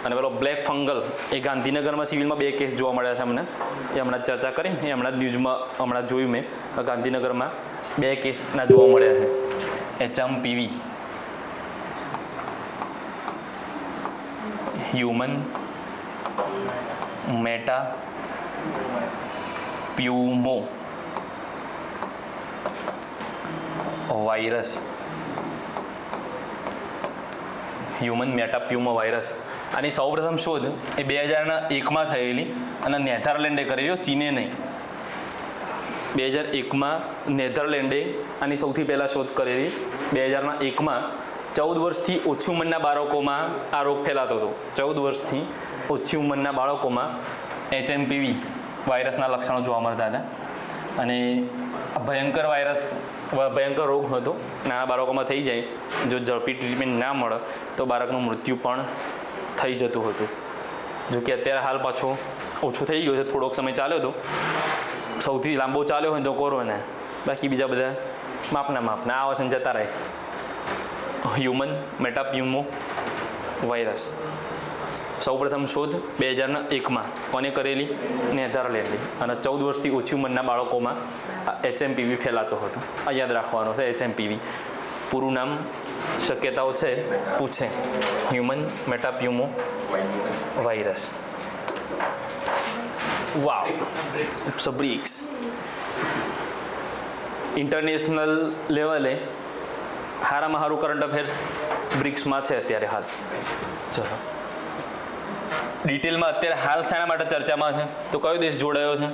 અને પેલો બ્લેક ફંગલ એ ગાંધીનગરમાં સિવિલમાં 2 કેસ જોવા મળ્યા છે અમને, એ હમણાં ચર્ચા કરી, એ હમણાં ન્યૂઝમાં હમણાં જોયું મેં, ગાંધીનગરમાં 2 કેસના જોવા મળ્યા છે. HMPV human metapneumovirus. Human metapneumovirus. આની સૌપ્રથમ શોધ એ 2001માં થયેલી અને નેધરલેન્ડે કરેલી, ચીને નહીં. 2001માં નેધરલેન્ડે આની સૌથી પહેલાં શોધ કરેલી. 2001માં 14 વર્ષથી ઓછી ઉંમરના બાળકોમાં આ રોગ ફેલાતો હતો. 14 વર્ષથી ઓછી ઉંમરના બાળકોમાં HMPV વાયરસના લક્ષણો જોવા મળતા હતા. અને ભયંકર રોગ હતો. નાના બાળકોમાં થઈ જાય, જો ઝડપી ટ્રીટમેન્ટ ના મળે તો બાળકનું મૃત્યુ પણ થઈ જતું હતું. જો કે અત્યારે હાલ પાછો ઓછું થઈ ગયું છે, થોડોક સમય ચાલ્યો હતો. સૌથી લાંબો ચાલ્યો હોય તો કોરોના, બાકી બીજા બધા માપના આ વર્ષે જતા રહે. હ્યુમન મેટાપ્યુમો વાયરસ સૌપ્રથમ શોધ 2001માં કોને કરેલી, નેધરલેન્ડે. અને 14 વર્ષથી ઓછી ઉંમરના બાળકોમાં HMPV ફેલાતો હતો. આ યાદ રાખવાનો છે HMPV. પૂરું નામ શક્યતાઓ છે પૂછે, હ્યુમન મેટાપ્યુમો વાયરસ. વાવ, બ્રિક્સ ઇન્ટરનેશનલ લેવલે હારામાં હારું કરંટ અફેર્સ બ્રિક્સમાં છે અત્યારે હાલ. ચલો ડિટેલમાં અત્યારે હાલ શાના માટે ચર્ચામાં છે, તો કયો દેશ જોડાયો છે,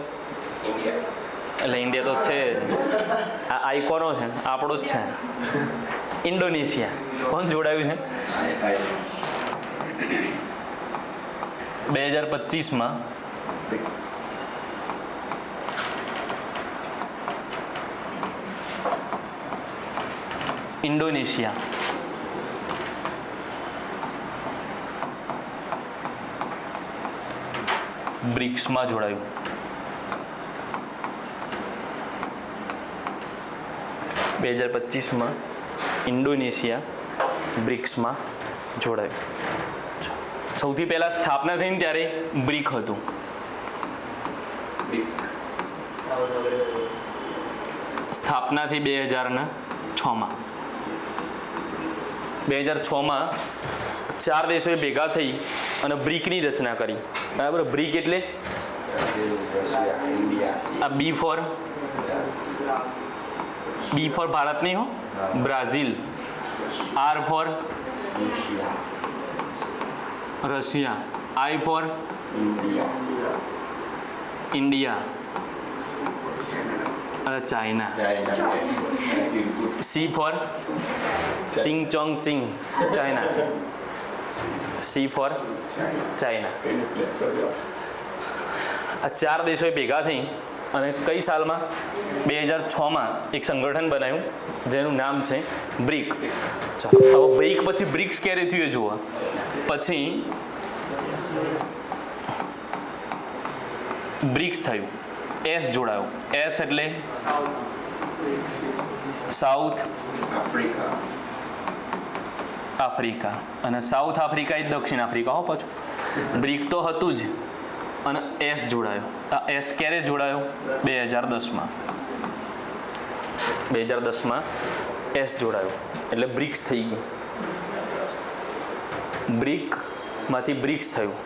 India. એટલે ઇન્ડિયા તો છે જ. આ આઈકોનો છે આપણો જ છે. ઇન્ડોનેશિયા કોણ જોડાયું છે? 2025માં ઇન્ડોનેશિયા બ્રિક્સમાં જોડાયું. 2025માં ઇન્ડોનેશિયા બ્રિક્સમાં જોડાયું. સૌથી પહેલા સ્થાપના થઈને ત્યારે બ્રિક હતું. સ્થાપના થઈ 2006માં. 2006માં 4 દેશોએ ભેગા થઈ અને બ્રિકની રચના કરી. બરાબર. બ્રિક એટલે India. આ બી ફોર ભારત નહીં હો, Brazil. R for Russia. I for India અને ચાઇના. સી ફોર ચિંગ ચોંગ ચિંગ, ચાઇના. C for China. આ 4 દેશોએ ભેગા થઈ અને કઈ સાલમાં? 2006માં એક સંગઠન બનાવ્યું જેનું નામ છે બ્રિક. ચાલો, હવે બ્રિક પછી બ્રિક્સ ક્યારે થયું એ જુઓ. પછી બ્રિક્સ થયું, એસ જોડાયું. એસ એટલે સાઉથ Africa. આફ્રિકા. અને સાઉથ આફ્રિકા એ દક્ષિણ આફ્રિકા હો. પાછું બ્રિક તો હતું જ અને એસ જોડાયો. આ એસ ક્યારે જોડાયો? 2010માં. 2010માં એસ જોડાયો એટલે બ્રિક્સ થઈ ગયું. બ્રિકમાંથી બ્રિક્સ થયું.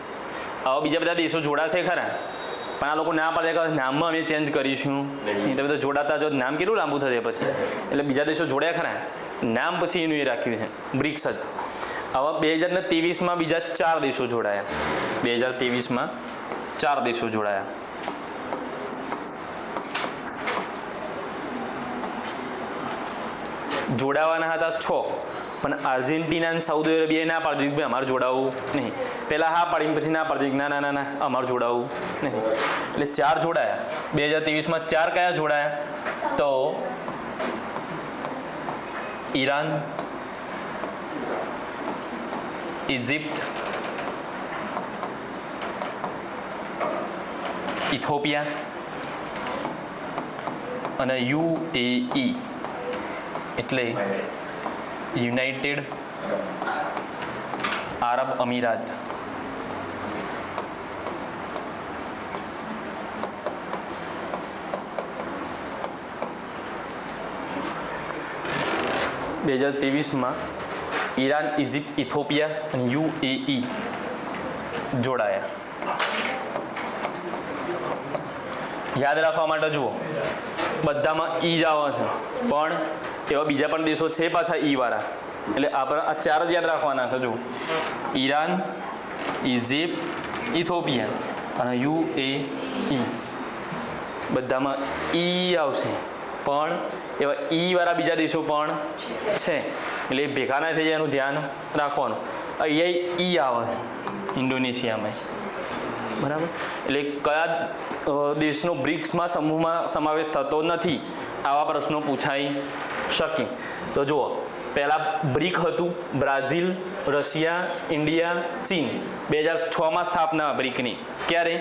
આવા બીજા બધા દેશો જોડાશે ખરા, પણ આ લોકો ના પાડે કે નામમાં અમે ચેન્જ કરીશું. નહીં તમે તો જોડાતા જો નામ કેટલું લાંબુ થશે પછી. એટલે બીજા દેશો જોડ્યા ખરા, નામ પછી એનું એ રાખ્યું છે બ્રિક્સ જ. હવે 2023માં બીજા 4 દેશો જોડાયા. 2023માં 4 દેશો જોડાયા. જોડાવાના હતા 6, પણ આર્જેન્ટિના અને સાઉદી અરેબિયાએ ના પાડી દીધું કે અમારે જોડાવું નહીં. પહેલાં હા પાડીને પછી ના પાડી દીધું ના ના ના ના અમારે જોડાવું નહીં. એટલે 4 જોડાયા. 2023માં 4 કયા જોડાયા? તો ઈરાન, ઇજિપ્ત, ઇથોપિયા અને UAE એટલે યુનાઇટેડ આરબ અમીરાત. (2023માં) ઈરાન, ઇજિપ્ત, ઇથોપિયા અને UAE જોડાયા. યાદ રાખવા માટે જુઓ, બધામાં ઈ જ આવે છે, પણ એવા બીજા પણ દેશો છે પાછા ઈ વાળા. એટલે આપણે આ 4 જ યાદ રાખવાના છે. જુઓ, ઈરાન, ઇજિપ્ત, ઇથોપિયા અને UAE બધામાં ઈ આવશે, પણ એવા ઈ વાળા બીજા દેશો પણ છે. એટલે ભેગા ના થઈ જાય એનું ધ્યાન રાખવાનું. અહીંયા ઈ આવે ઇન્ડોનેશિયામાં. બરાબર. એટલે કયા દેશનો બ્રિક્સમાં સમૂહમાં સમાવેશ થતો નથી, આવા પ્રશ્નો પૂછાઈ શકે. તો જુઓ, પહેલાં બ્રિક હતું બ્રાઝિલ, રશિયા, ઇન્ડિયા, ચીન. 2006માં સ્થાપના બ્રિકની. ક્યારે?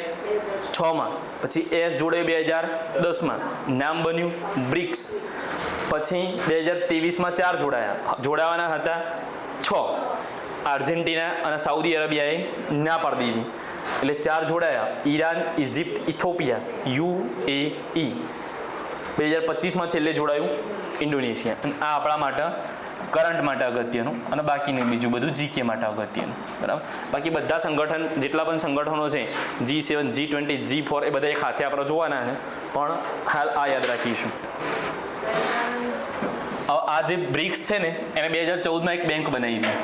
6માં. પછી એસ જોડાયું 2010માં, નામ બન્યું બ્રિક્સ. પછી 2023માં 4 જોડાયા. જોડાવાના હતા 6. આર્જેન્ટિના અને સાઉદી અરેબિયાએ ના પાડી દીધી એટલે 4 જોડાયા. Iran, Egypt, Ethiopia, UAE. 2025માં છેલ્લે જોડાયું ઇન્ડોનેશિયા. અને આ આપણા માટે કરંટ માટે અગત્યનું અને બાકીનું બીજું બધું GK માટે અગત્યનું. બરાબર. બાકી બધા સંગઠન જેટલા પણ સંગઠનો છે G7, G20, G4 એ બધા એક હાથે આપણે જોવાના છે, પણ હાલ આ યાદ રાખીશું. આ જે બ્રિક્સ છે ને એને 2014માં એક બેંક બનાવી હતી.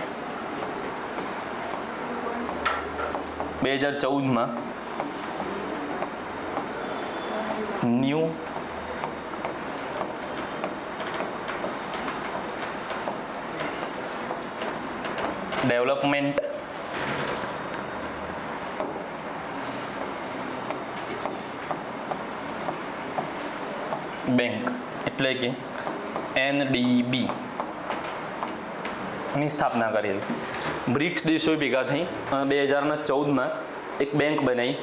2014માં ન્યૂ ડેવલપમેન્ટ બેંક એટલે કે NDB ની સ્થાપના કરેલી. બ્રિક્સ દેશો ભેગા થઈ અને 2014માં એક બેંક બનાવી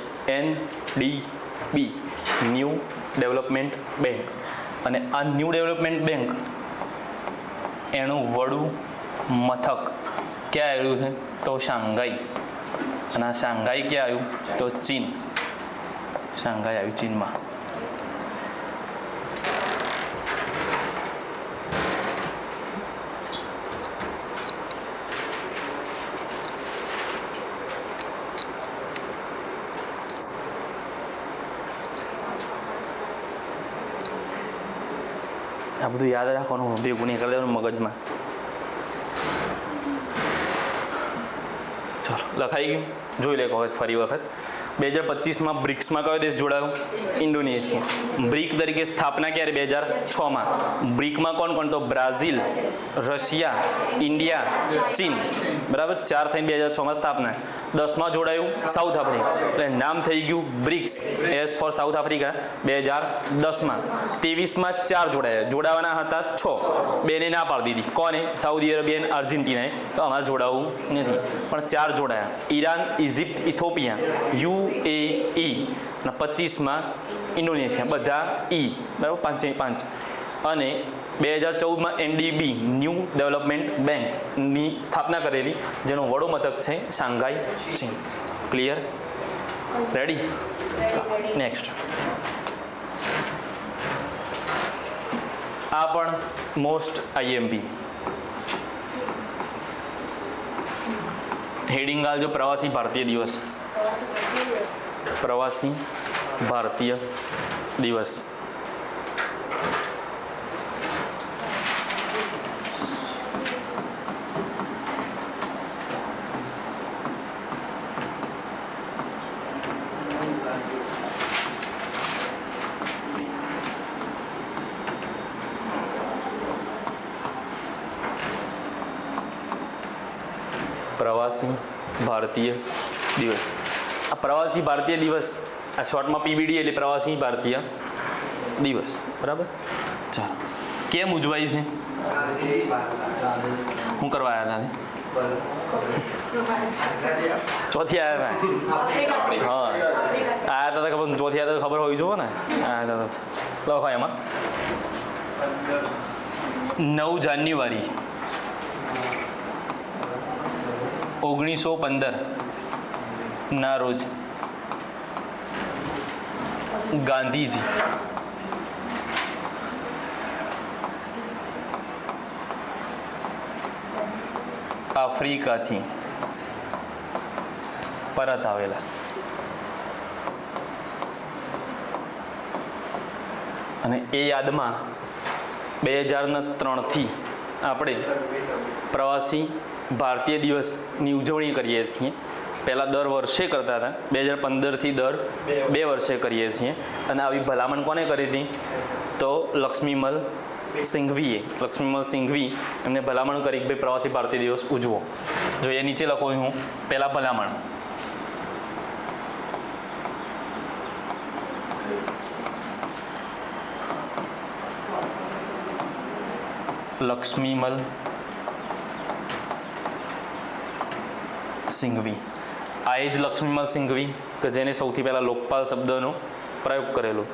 NDB ન્યૂ ડેવલપમેન્ટ બેંક. અને આ ન્યૂ ડેવલપમેન્ટ બેંક એનું વડું મથક ક્યાં આવ્યું છે તો શાંઘાઈ. અને આ શાંઘાઈ ક્યાં આવ્યું તો ચીન. શાંઘાઈ આવ્યું ચીનમાં. આ બધું યાદ રાખવાનું, ભેગું નહીં કરી દેવાનું મગજમાં. ચાલો લખાઈ ગયું. જોઈ લે એક વખત ફરી વખત. 2025માં બ્રિક્સમાં કયો દેશ જોડાયો? ઇન્ડોનેશિયા. બ્રિક તરીકે સ્થાપના ક્યારે? 2006માં. બ્રિકમાં કોણ કોણ? તો બ્રાઝિલ, રશિયા, ઇન્ડિયા, ચીન. બરાબર, 4 થઈને 2006માં સ્થાપના. 10માં જોડાયું સાઉથ આફ્રિકા, એટલે નામ થઈ ગયું BRICS. S for South Africa 2010માં. 23માં 4 જોડાયા. જોડાવાના હતા 6, 2ને ના પાડી દીધી. કોને? સાઉદી અરેબિયા અને અર્જેન્ટિનાએ. તો અમારે જોડાવું નથી, પણ 4 જોડાયા. Iran, Egypt, Ethiopia, UAE. અને 25માં ઇન્ડોનેશિયા. બધા ઈ. બરાબર, 5 અને 2014માં NDB ન્યૂ ડેવલપમેન્ટ બેંકની સ્થાપના કરેલી, જેનો વડો મથક છે શાંઘાઈ, ચીન. ક્લિયર? રેડી? નેક્સ્ટ. આ પણ મોસ્ટ IMP. હેડિંગ આલજો, પ્રવાસી ભારતીય દિવસ. પ્રવાસી ભારતીય દિવસ. પ્રવાસી ભારતીય દિવસ. આ પ્રવાસી ભારતીય દિવસ, આ શોર્ટમાં PVD એટલે પ્રવાસી ભારતીય દિવસ. બરાબર, ચાલો. કેમ ઉજવાય છે? શું કરવા આવ્યા હતા? ચોથી આવ્યા હતા. હા, આવ્યા હતા ખબર. ચોથી આવ્યા ખબર હોવી જોઈએ ને. આવ્યા હતા લખો એમાં 9 જાન્યુઆરી 1915 ના રોજ ગાંધીજી આફ્રિકાથી પરત આવેલા. અને એ યાદમાં 2003થી આપણે પ્રવાસી ભારતીય દિવસની ઉજવણી કરીએ છીએ. પહેલાં દર વર્ષે કરતા હતા, 2015થી દર 2 વર્ષે કરીએ છીએ. અને આવી ભલામણ કોને કરી હતી? તો લક્ષ્મીમલ સિંઘવી એમને ભલામણ કરી કે ભાઈ પ્રવાસી ભારતીય દિવસ ઉજવો. જો એ નીચે લખો હું પહેલાં ભલામણ. લક્ષ્મીમલ સિંઘવી. આ એ જ લક્ષ્મીમલ સિંઘવી કે જેને સૌથી પહેલાં લોકપાલ શબ્દનો પ્રયોગ કરેલો.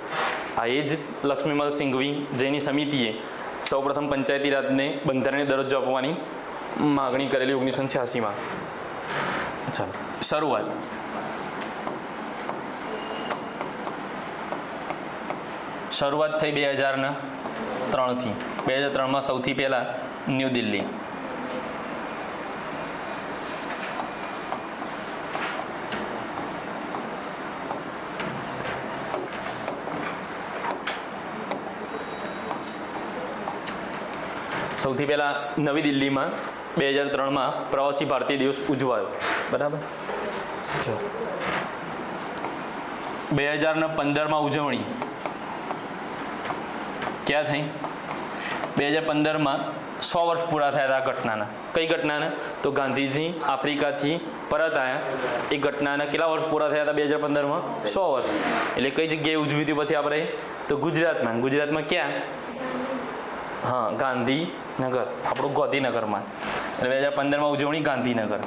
આ એ જ લક્ષ્મીમલ સિંઘવી જેની સમિતિએ સૌપ્રથમ પંચાયતી રાજને બંધારણીય દરજ્જો આપવાની માગણી કરેલી 1986માં. ચાલો શરૂઆત. શરૂઆત થઈ 2003થી. 2003માં સૌથી પહેલાં ન્યૂ દિલ્હી. સૌથી પહેલાં નવી દિલ્હીમાં 2003માં પ્રવાસી ભારતીય દિવસ ઉજવાયો. બરાબર. 2015માં ઉજવણી ક્યાં થઈ? 2015માં 100 વર્ષ પૂરા થયા હતા આ ઘટનાના. કઈ ઘટનાના? તો ગાંધીજી આફ્રિકાથી પરત આવ્યા એ ઘટનાના કેટલા વર્ષ પૂરા થયા હતા 2015માં? 100 વર્ષ. એટલે કઈ જગ્યાએ ઉજવી હતી પછી આપણે? તો ગુજરાતમાં. ગુજરાતમાં ક્યાં? હા, ગાંધીનગર, આપણું ગાંધીનગરમાં. એટલે 2015માં ઉજવણી ગાંધીનગર.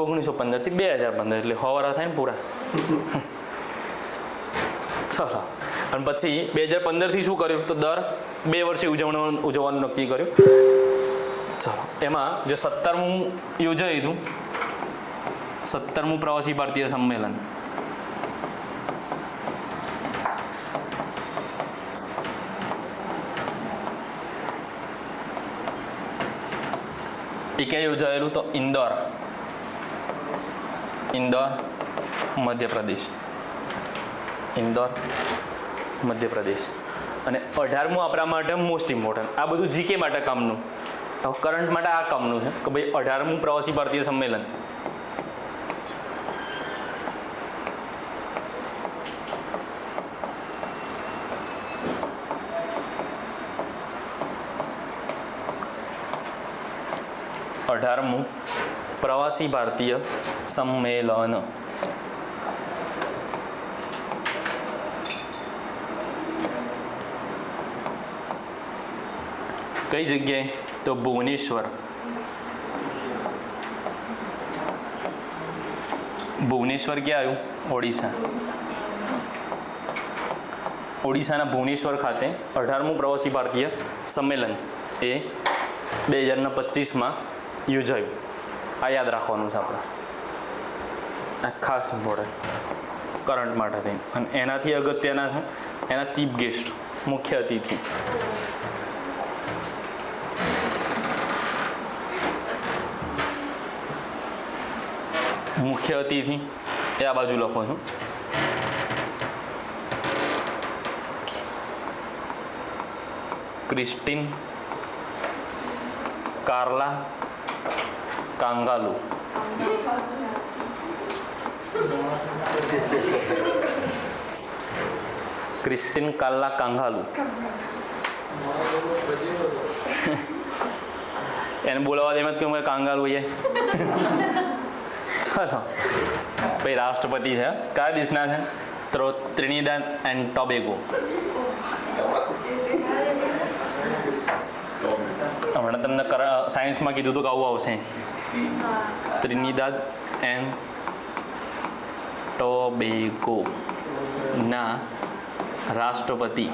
$1915 થી 2015 એટલે 100 વર્ષ થાય ને પૂરા. ચલો, અને પછી 2015 થી શું કર્યું? તો દર 2 વર્ષે ઉજવવાનું નક્કી કર્યું. ચલો, એમાં જે 17મું યોજાયું હતું, 17મું પ્રવાસી ભારતીય સંમેલન. એ ક્યાં યોજાયેલું? તો ઇન્દોર, મધ્યપ્રદેશ. ઇન્દોર, મધ્યપ્રદેશ. અને 18મું આપણા માટે મોસ્ટ ઇમ્પોર્ટન્ટ. આ બધું જીકે માટે કામનું, કરંટ માટે આ કામનું છે કે ભાઈ 18મું પ્રવાસી ભારતીય સંમેલન. પ્રવાસી ભારતીય સંમેલન. કઈ જગ્યાએ? તો ભુવનેશ્વર. ભુવનેશ્વર ક્યાં આવ્યું? ઓડિશા. ઓડિશાના ભુવનેશ્વર ખાતે 18મું પ્રવાસી ભારતીય સંમેલન એ 2025માં યોજાયું. આ યાદ રાખવાનું છે આપણે, આ ખાસ ઇમ્પોર્ટન્ટ કરંટ માટે થઈને. અને એનાથી અગત્યના છે એના ચીફ ગેસ્ટ, મુખ્ય અતિથિ. મુખ્ય અતિથિ એ આ બાજુ લખો છો. ક્રિસ્ટીન કાર્લા કાંગાલુ. ક્રિસ્ટીન કાર્લા કાંગાલુ. એને બોલાવવા દે એમ જ કહ્યું કે કાંગાલુ એ. ચલો, ભાઈ રાષ્ટ્રપતિ છે કયા દેશના છે? તો ત્રિનિદાદ એન્ડ ટોબેગો. હમણાં તમને સાયન્સમાં કીધું હતું કે આવું આવશે. ત્રિનિદાદ એન્ડ ટોબેગો ના રાષ્ટ્રપતિ.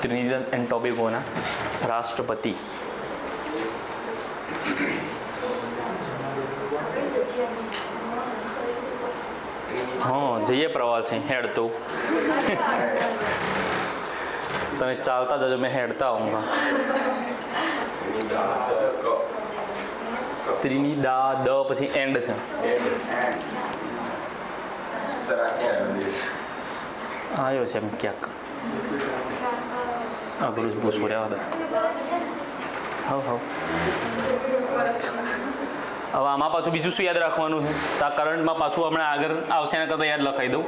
ત્રિનિદાદ એન્ડ ટોબેગોના રાષ્ટ્રપતિ. હા, જઈએ પ્રવાસે. હેડતો તમે ચાલતા જજો, મેં હેડતા આઉંગા. ત્રિનિદાદ પછી એન્ડ છે. આવ્યો છે એમ ક્યાંક. અઘરું જ પૂછવું રહ્યા હતા. હવે આમાં પાછું બીજું શું યાદ રાખવાનું છે? તો આ કરંટમાં પાછું હમણાં આગળ આવશે એના કરતાં યાદ લખાઈ દઉં.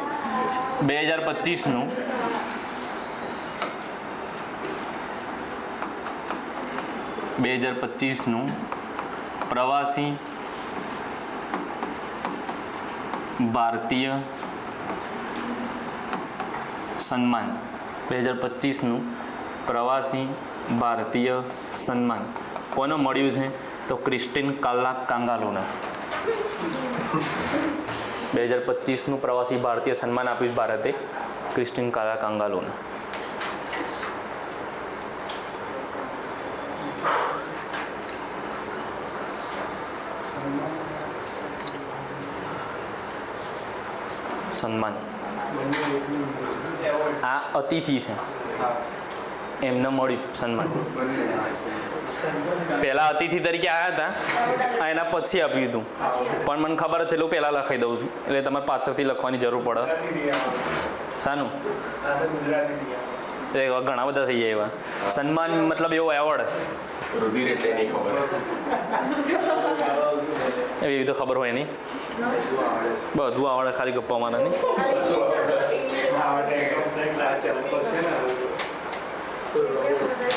2025નું પ્રવાસી ભારતીય સન્માન. 2025નું પ્રવાસી ભારતીય સન્માન કોને મળ્યું છે? તો ક્રિસ્ટીન કાર્લા કાંગાલુને. 2025નું પ્રવાસી ભારતીય સન્માન આપ્યું ભારતે ક્રિસ્ટીન કાર્લા કાંગાલુને. સન્માન આ અતિથિ છે એમને મળ્યું સન્માન. પહેલા અતિથિ તરીકે આવ્યા હતા, એના પછી આપ્યું હતું. પણ મને ખબર છે એટલે હું પહેલાં લખાઈ દઉં છું, એટલે તમારે પાછળથી લખવાની જરૂર પડે. શાનું? એ ઘણા બધા થઈ જાય એવા. સન્માન મતલબ એવો એવોર્ડ. રુધિર એટલે નહીં ખબર. એવી તો ખબર હોય નહીં. બધું આવડે, ખાલી ગપ્પા મારવા નહીં.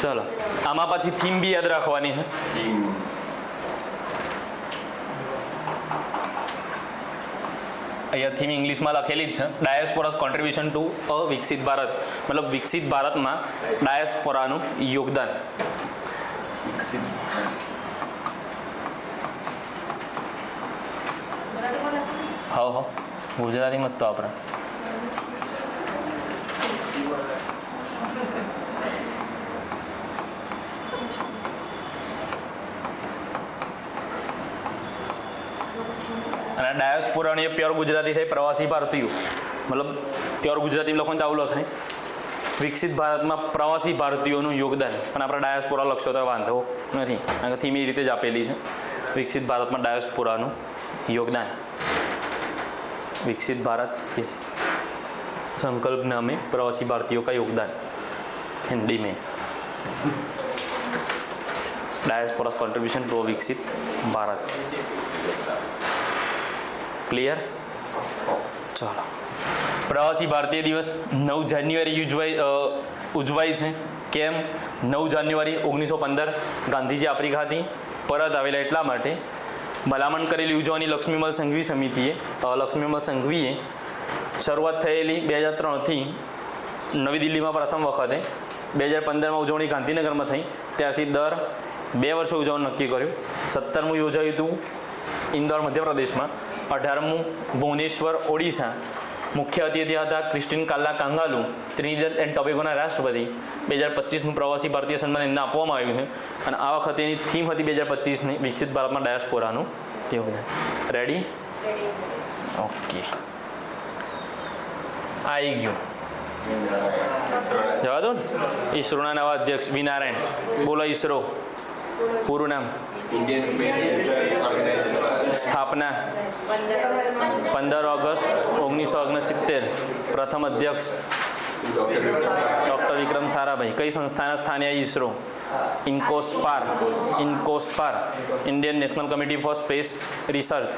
ચલો, આમાં પછી થીમ બી યાદ રાખવાની છે. અહીંયા થીમ ઇંગ્લિશમાં લખેલી જ છે, ડાયસ્પોરાસ કોન્ટ્રીબ્યુશન ટુ અ વિકસિત ભારત, મતલબ વિકસિત ભારતમાં ડાયસ્પોરાનું યોગદાન. હા ગુજરાતીમાં જ તો આપણે અને ડાયસ્પોરાની પ્યોર ગુજરાતી થઈ પ્રવાસી ભારતીયો, મતલબ પ્યોર ગુજરાતી લખો તો આવું લખાય વિકસિત ભારતમાં પ્રવાસી ભારતીયોનું યોગદાન. પણ આપણે ડાયસ્પોરા લખશો તો વાંધો નથી, કારણ કે થીમ એ રીતે જ આપેલી છે, વિકસિત ભારતમાં ડાયસ્પોરાનું યોગદાન. विकसित भारत के संकल्पना में प्रवासी भारतीयों का योगदान, हिंदी में डायस्पोरास कंट्रीब्यूशन टू विकसित भारत. क्लियर? चलो, प्रवासी भारतीय दिवस 9 જાન્યુઆરી ઉજવાય છે. કેમ? 9 જાન્યુઆરી 1915 ગાંધીજી આફ્રિકાથી પરત આવેલા એટલા માટે ભલામણ કરેલી ઉજવણી લક્ષ્મીમલ સંઘવીએ શરૂઆત થયેલી 2003થી નવી દિલ્હીમાં પ્રથમ વખતે, 2015માં ઉજવણી ગાંધીનગરમાં થઈ, ત્યારથી દર 2 વર્ષે ઉજવવાનું નક્કી કર્યું. 17મું યોજાયું હતું ઇન્દોર મધ્યપ્રદેશમાં, 18મું ભુવનેશ્વર ઓડિશા. મુખ્ય અતિથિ હતા ક્રિસ્ટીન કાલ્લા કાંગાલુ, ત્રિનિદાદ એન્ડ ટોબેગોના રાષ્ટ્રપતિ. 2025નું પ્રવાસી ભારતીય સન્માન એમને આપવામાં આવ્યું છે અને આ વખતેની થીમ હતી 2025ની વિકસિત ભારતમાં ડાયસ્પોરાનું યોગદાન. રેડી? ઓકે, આવી ગયું. જવા દો ને. ઈસરોના નવા અધ્યક્ષ વી નારાયણ. બોલો ઈસરો પૂરું નામ. Indian space research organisation. સ્થાપના 15 ઓગસ્ટ 1969. પ્રથમ અધ્યક્ષ ડૉક્ટર વિક્રમ સારાભાઈ. કઈ સંસ્થાના સ્થાને ISRO? INCOSPAR, Indian national committee for space research.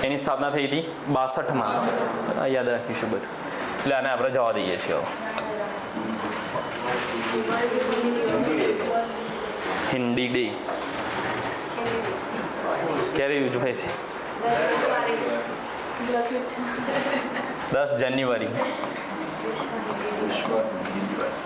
એની સ્થાપના થઈ હતી 62માં. યાદ રાખીશું બધું, એટલે આને આપણે જવા દઈએ છીએ. હિન્દી ડે ક્યારે ઉજવાય છે? 10 જાન્યુઆરી. વિશ્વ હિન્દી દિવસ.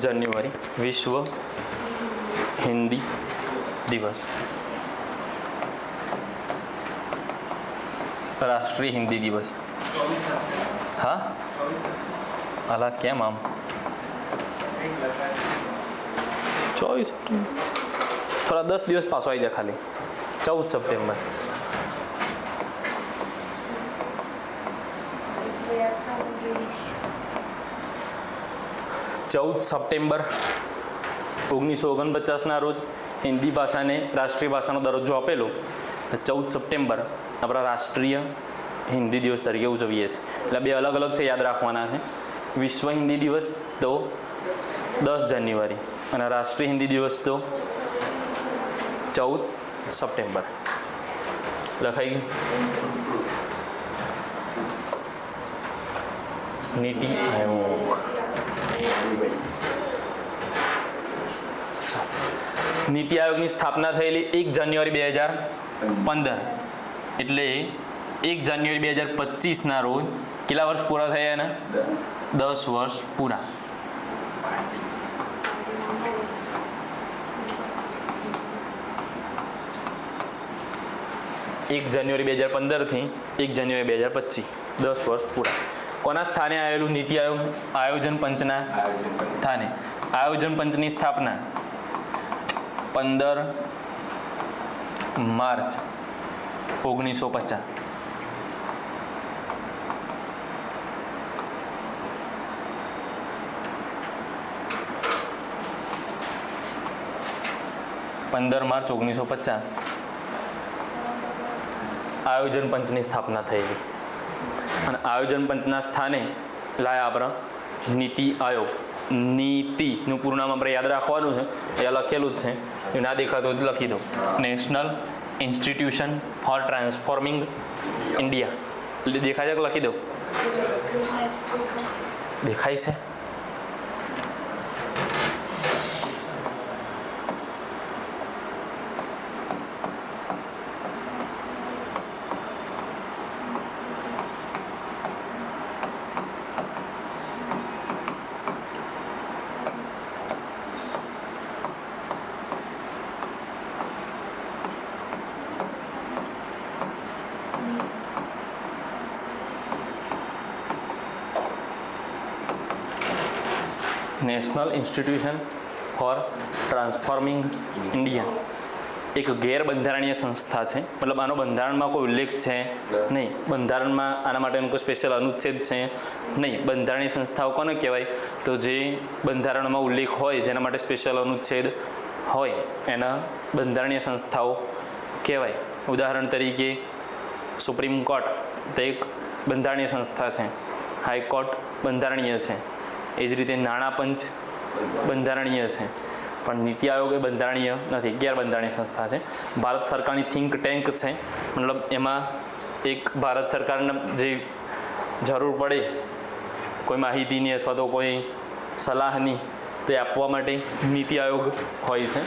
જાન્યુઆરી વિશ્વ હિન્દી દિવસ. રાષ્ટ્રીય હિન્દી દિવસ. હા, અલા કેમ આમ 24 થોડા 10 દિવસ પાછો આવી જાય ખાલી. 14 સપ્ટેમ્બર. સપ્ટેમ્બર 1949ના રોજ હિન્દી ભાષાને રાષ્ટ્રીય ભાષાનો દરજ્જો આપેલો. 14 સપ્ટેમ્બર આપણા રાષ્ટ્રીય હિન્દી દિવસ તરીકે ઉજવીએ છીએ. એટલે બે અલગ અલગ છે, યાદ રાખવાના છે. વિશ્વ હિન્દી દિવસ તો 10 જાન્યુઆરી અને રાષ્ટ્રીય હિન્દી દિવસ તો 14 સપ્ટેમ્બર. લખાઈ ગયું. નીતિ આયોગ. નીતિ આયોગની સ્થાપના થયેલી 1 જાન્યુઆરી 2015. એટલે 1 જાન્યુઆરી 2025ના રોજ કેટલા વર્ષ પૂરા થયા એના? 10 વર્ષ પૂરા. એક જાન્યુઆરી 2015 થી 1 જાન્યુઆરી 2025, 10 વર્ષ પૂરા. કોના સ્થાને આવેલું નીતિ આયોગ? આયોજન પંચના સ્થાને. આયોજન પંચની સ્થાપના 15 માર્ચ 1950. 15 માર્ચ 1950 આયોજન પંચની સ્થાપના થયેલી અને આયોજન પંચના સ્થાને લાયા આપણે નીતિ આયોગ. નીતિનું પૂરું નામ આપણે યાદ રાખવાનું છે, એ લખેલું જ છે, એ ના દેખાતું હોય તો લખી દો. National institution for transforming India. દેખાય છે કે લખી દો? દેખાય છે? National institution for transforming India એક ગેરબંધારણીય સંસ્થા છે. મતલબ આનો બંધારણમાં કોઈ ઉલ્લેખ છે નહીં, બંધારણમાં આના માટેનો કોઈ સ્પેશિયલ અનુચ્છેદ છે નહીં. બંધારણીય સંસ્થાઓ કોને કહેવાય? તો જે બંધારણમાં ઉલ્લેખ હોય, જેના માટે સ્પેશિયલ અનુચ્છેદ હોય, એના બંધારણીય સંસ્થાઓ કહેવાય. ઉદાહરણ તરીકે સુપ્રીમ કોર્ટ તો એક બંધારણીય સંસ્થા છે, હાઈકોર્ટ બંધારણીય છે, એ જ રીતે નાણાં પંચ બંધારણીય છે, પણ નીતિ આયોગ એ બંધારણીય નથી, ગેરબંધારણીય સંસ્થા છે. ભારત સરકારની થિંક ટેન્ક છે, મતલબ એમાં એક ભારત સરકારને જે જરૂર પડે કોઈ માહિતીની અથવા તો કોઈ સલાહની, તે આપવા માટે નીતિ આયોગ હોય છે.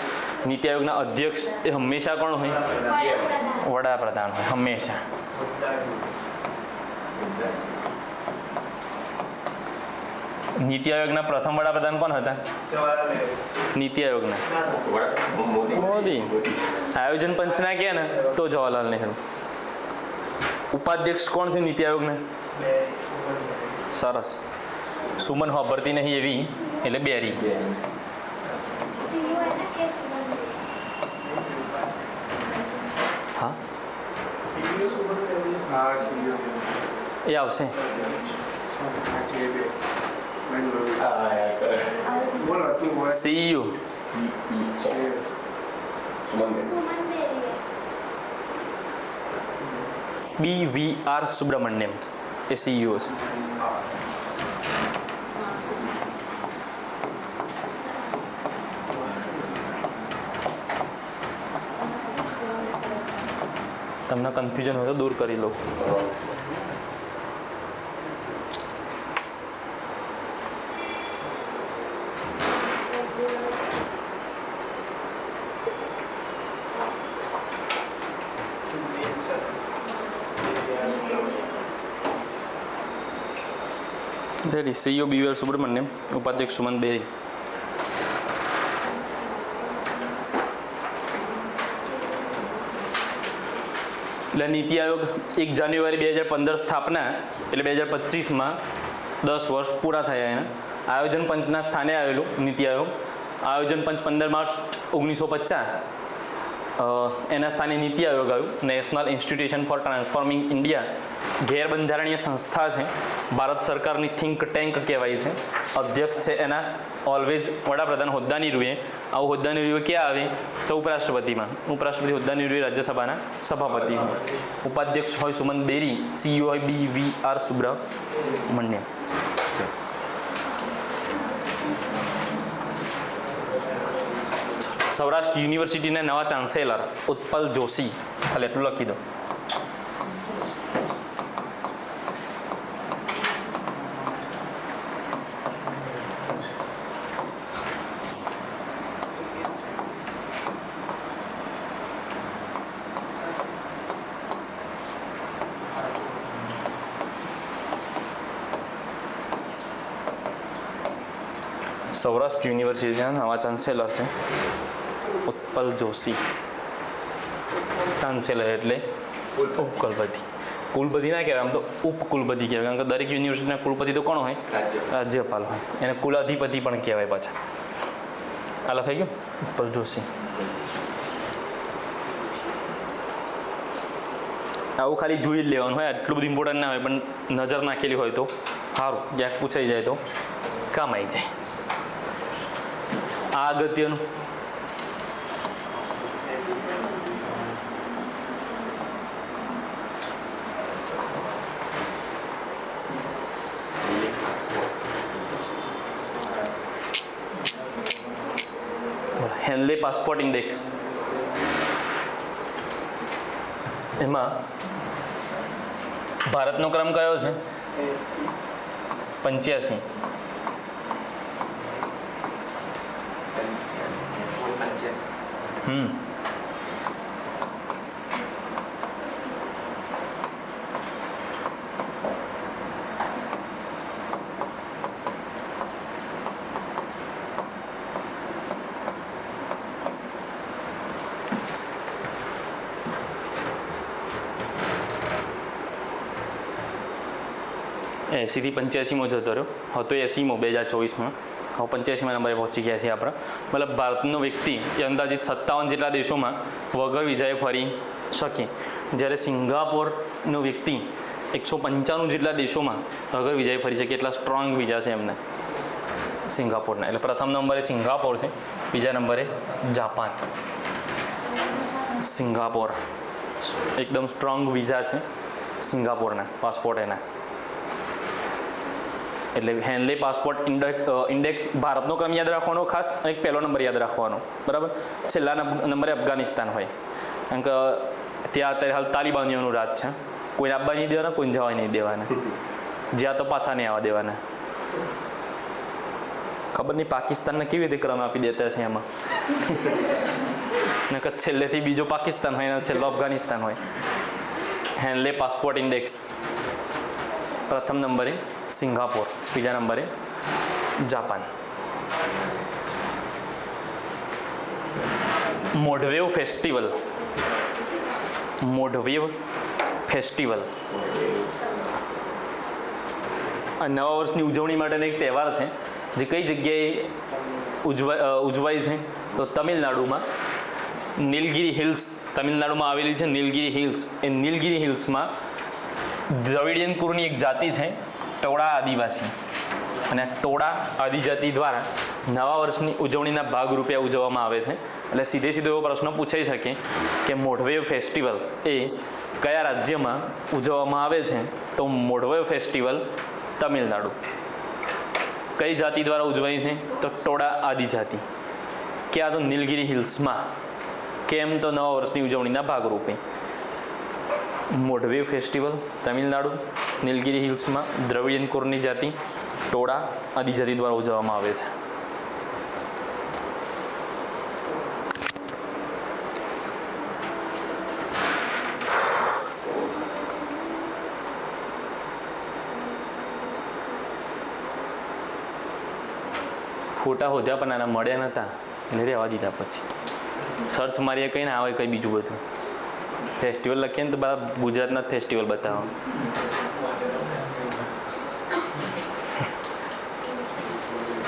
નીતિ આયોગના અધ્યક્ષ એ હંમેશા કોણ હોય? વડાપ્રધાન હોય હંમેશા. નીતિ આયોગના પ્રથમ વડાપ્રધાન કોણ હતા? નીતિ આયોગના મોદી. આયોજન પંચના કહે ને તો જવાહરલાલ નહેરુ. ઉપાધ્યક્ષ કોણ છે નીતિ આયોગના? સરસ. સુમન હોભરતી નહીં એવી એટલે બેરી. હા એ આવશે. સીયુ BVR સુબ્રમણ્યમ એ સીઈઓ છે. તમને કન્ફ્યુઝન હોય તો દૂર કરી લો. સીઈઓ BVR સુબ્રમણ્યમ, ઉપાધ્યક્ષ સુમન બેરી. એટલે નીતિ આયોગ 1 જાન્યુઆરી 2015 સ્થાપના, એટલે 2025માં 10 વર્ષ પૂરા થયા એના. આયોજન પંચના સ્થાને આવેલું નીતિ આયોગ. આયોજન પંચ 15 માર્ચ 1950 એના સ્થાને નીતિ આયોગ આવ્યું. National institution for transforming India ગેરબંધારણીય સંસ્થા છે, ભારત સરકારની થિંક ટેન્ક કહેવાય છે. અધ્યક્ષ છે એના ઓલવેઝ વડાપ્રધાન હોદ્દાની રૂએ. આવું હોદ્દાની રૂએ ક્યાં આવે? તો ઉપરાષ્ટ્રપતિમાં. ઉપરાષ્ટ્રપતિ હોદ્દાની રૂએ રાજ્યસભાના સભાપતિ હોય. ઉપાધ્યક્ષ હોય સુમન બેરી, સીઈઓ હોય BVR સુબ્રમણ્યમ. સૌરાષ્ટ્ર યુનિવર્સિટીના નવા ચાન્સેલર ઉત્પલ જોશી. ખાલી એટલું લખી દો. સૌરાષ્ટ્ર યુનિવર્સિટીના નવા ચાન્સેલર છે ઉત્પલ જોશી. ચાન્સેલર એટલે ઉપકુલપતિ. કુલપતિ ના કહેવાય, આમ તો ઉપકુલપતિ કહેવાય, કારણ કે દરેક યુનિવર્સિટીના કુલપતિ તો કોણ હોય? રાજ્યપાલ હોય. એને કુલાધિપતિ પણ કહેવાય પાછા. આ લખાઈ ગયું? ઉત્પલ જોશી. આવું ખાલી જોઈ જ લેવાનું હોય, આટલું બધું ઇમ્પોર્ટન્ટ ના હોય, પણ નજર નાખેલી હોય તો સારું, ક્યાંક પૂછાઈ જાય તો કામ આવી જાય. આ અગત્યનું પાસપોર્ટ ઇન્ડેક્સ, એમાં ભારતનો ક્રમ કયો છે? 85. એંસીથી 85માં જતો રહ્યો, હતો 80માં 2024માં, હવે 85માં નંબરે પહોંચી ગયા છીએ આપણે. મતલબ ભારતનો વ્યક્તિ એ અંદાજિત 57 જેટલા દેશોમાં વગર વિઝાએ ફરી શકે, જ્યારે સિંગાપોરનો વ્યક્તિ 195 જેટલા દેશોમાં વગર વિઝાએ ફરી શકે. એટલા સ્ટ્રોંગ વિઝા છે એમને સિંગાપોરના. એટલે પ્રથમ નંબરે સિંગાપોર છે, બીજા નંબરે જાપાન. સિંગાપોર એકદમ સ્ટ્રોંગ વિઝા છે સિંગાપોરના પાસપોર્ટ એના. એટલે હેનલે પાસપોર્ટ ઇન્ડેક્સ ભારતનો ક્રમ યાદ રાખવાનો ખાસ, એક પહેલો નંબર યાદ રાખવાનો, બરાબર. છેલ્લા નંબરે અફઘાનિસ્તાન હોય, કારણ કે ત્યાં અત્યારે હાલ તાલિબાનીઓનું રાજ છે. કોઈને આપવા નહીં દેવાના, કોઈને જવા નહીં દેવાના, જ્યાં તો પાછા નહીં આવવા દેવાના. ખબર નહીં પાકિસ્તાનને કેવી રીતે ક્રમ આપી દેતા છે એમાં. ને છેલ્લેથી બીજો પાકિસ્તાન હોય ને છેલ્લો અફઘાનિસ્તાન હોય. હેનલે પાસપોર્ટ ઇન્ડેક્સ પ્રથમ નંબરે સિંગાપોર, બીજા નંબરે જાપાન. મોઢવેવ ફેસ્ટિવલ, મોઢવેવ ફેસ્ટિવલ આ નવા વર્ષની ઉજવણી માટેનો એક તહેવાર છે, જે કઈ જગ્યાએ ઉજવાય છે? તો તમિલનાડુમાં નીલગિરી હિલ્સ, તમિલનાડુમાં આવેલી છે નીલગિરી હિલ્સ. એ નીલગિરી હિલ્સમાં દ્રવિડિયન કુળની એક જાતિ છે ટોડા આદિવાસી, અને ટોડા આદિજાતિ દ્વારા નવા વર્ષની ઉજવણીના ભાગરૂપે ઉજવવામાં આવે છે. એટલે સીધે સીધો એવો પ્રશ્ન પૂછાઈ શકે કે મોઢવેવ ફેસ્ટિવલ એ કયા રાજ્યમાં ઉજવવામાં આવે છે? તો મોઢવેવ ફેસ્ટિવલ તમિલનાડુ. કઈ જાતિ દ્વારા ઉજવાય છે? તો ટોડા આદિજાતિ. ક્યાં? તો નીલગિરી હિલ્સમાં. કેમ? તો નવા વર્ષની ઉજવણીના ભાગરૂપે. મોઢવેવ ફેસ્ટિવલ તમિલનાડુ, નીલગિરી હિલ્સમાં દ્રવિડિયન કુળની જાતિ ટોડા આદિજાતિ દ્વારા ઉજવવામાં આવે છે. ફોટા હોદ્યા પણ આના મળ્યા નહોતા એટલે રહેવા દીધા. પછી સર્ચ મારીએ કંઈ ના આવે, કંઈ બીજું બધું. ફેસ્ટિવલ લખીએ ને તો બધા ગુજરાતના જ ફેસ્ટિવલ બતાવો.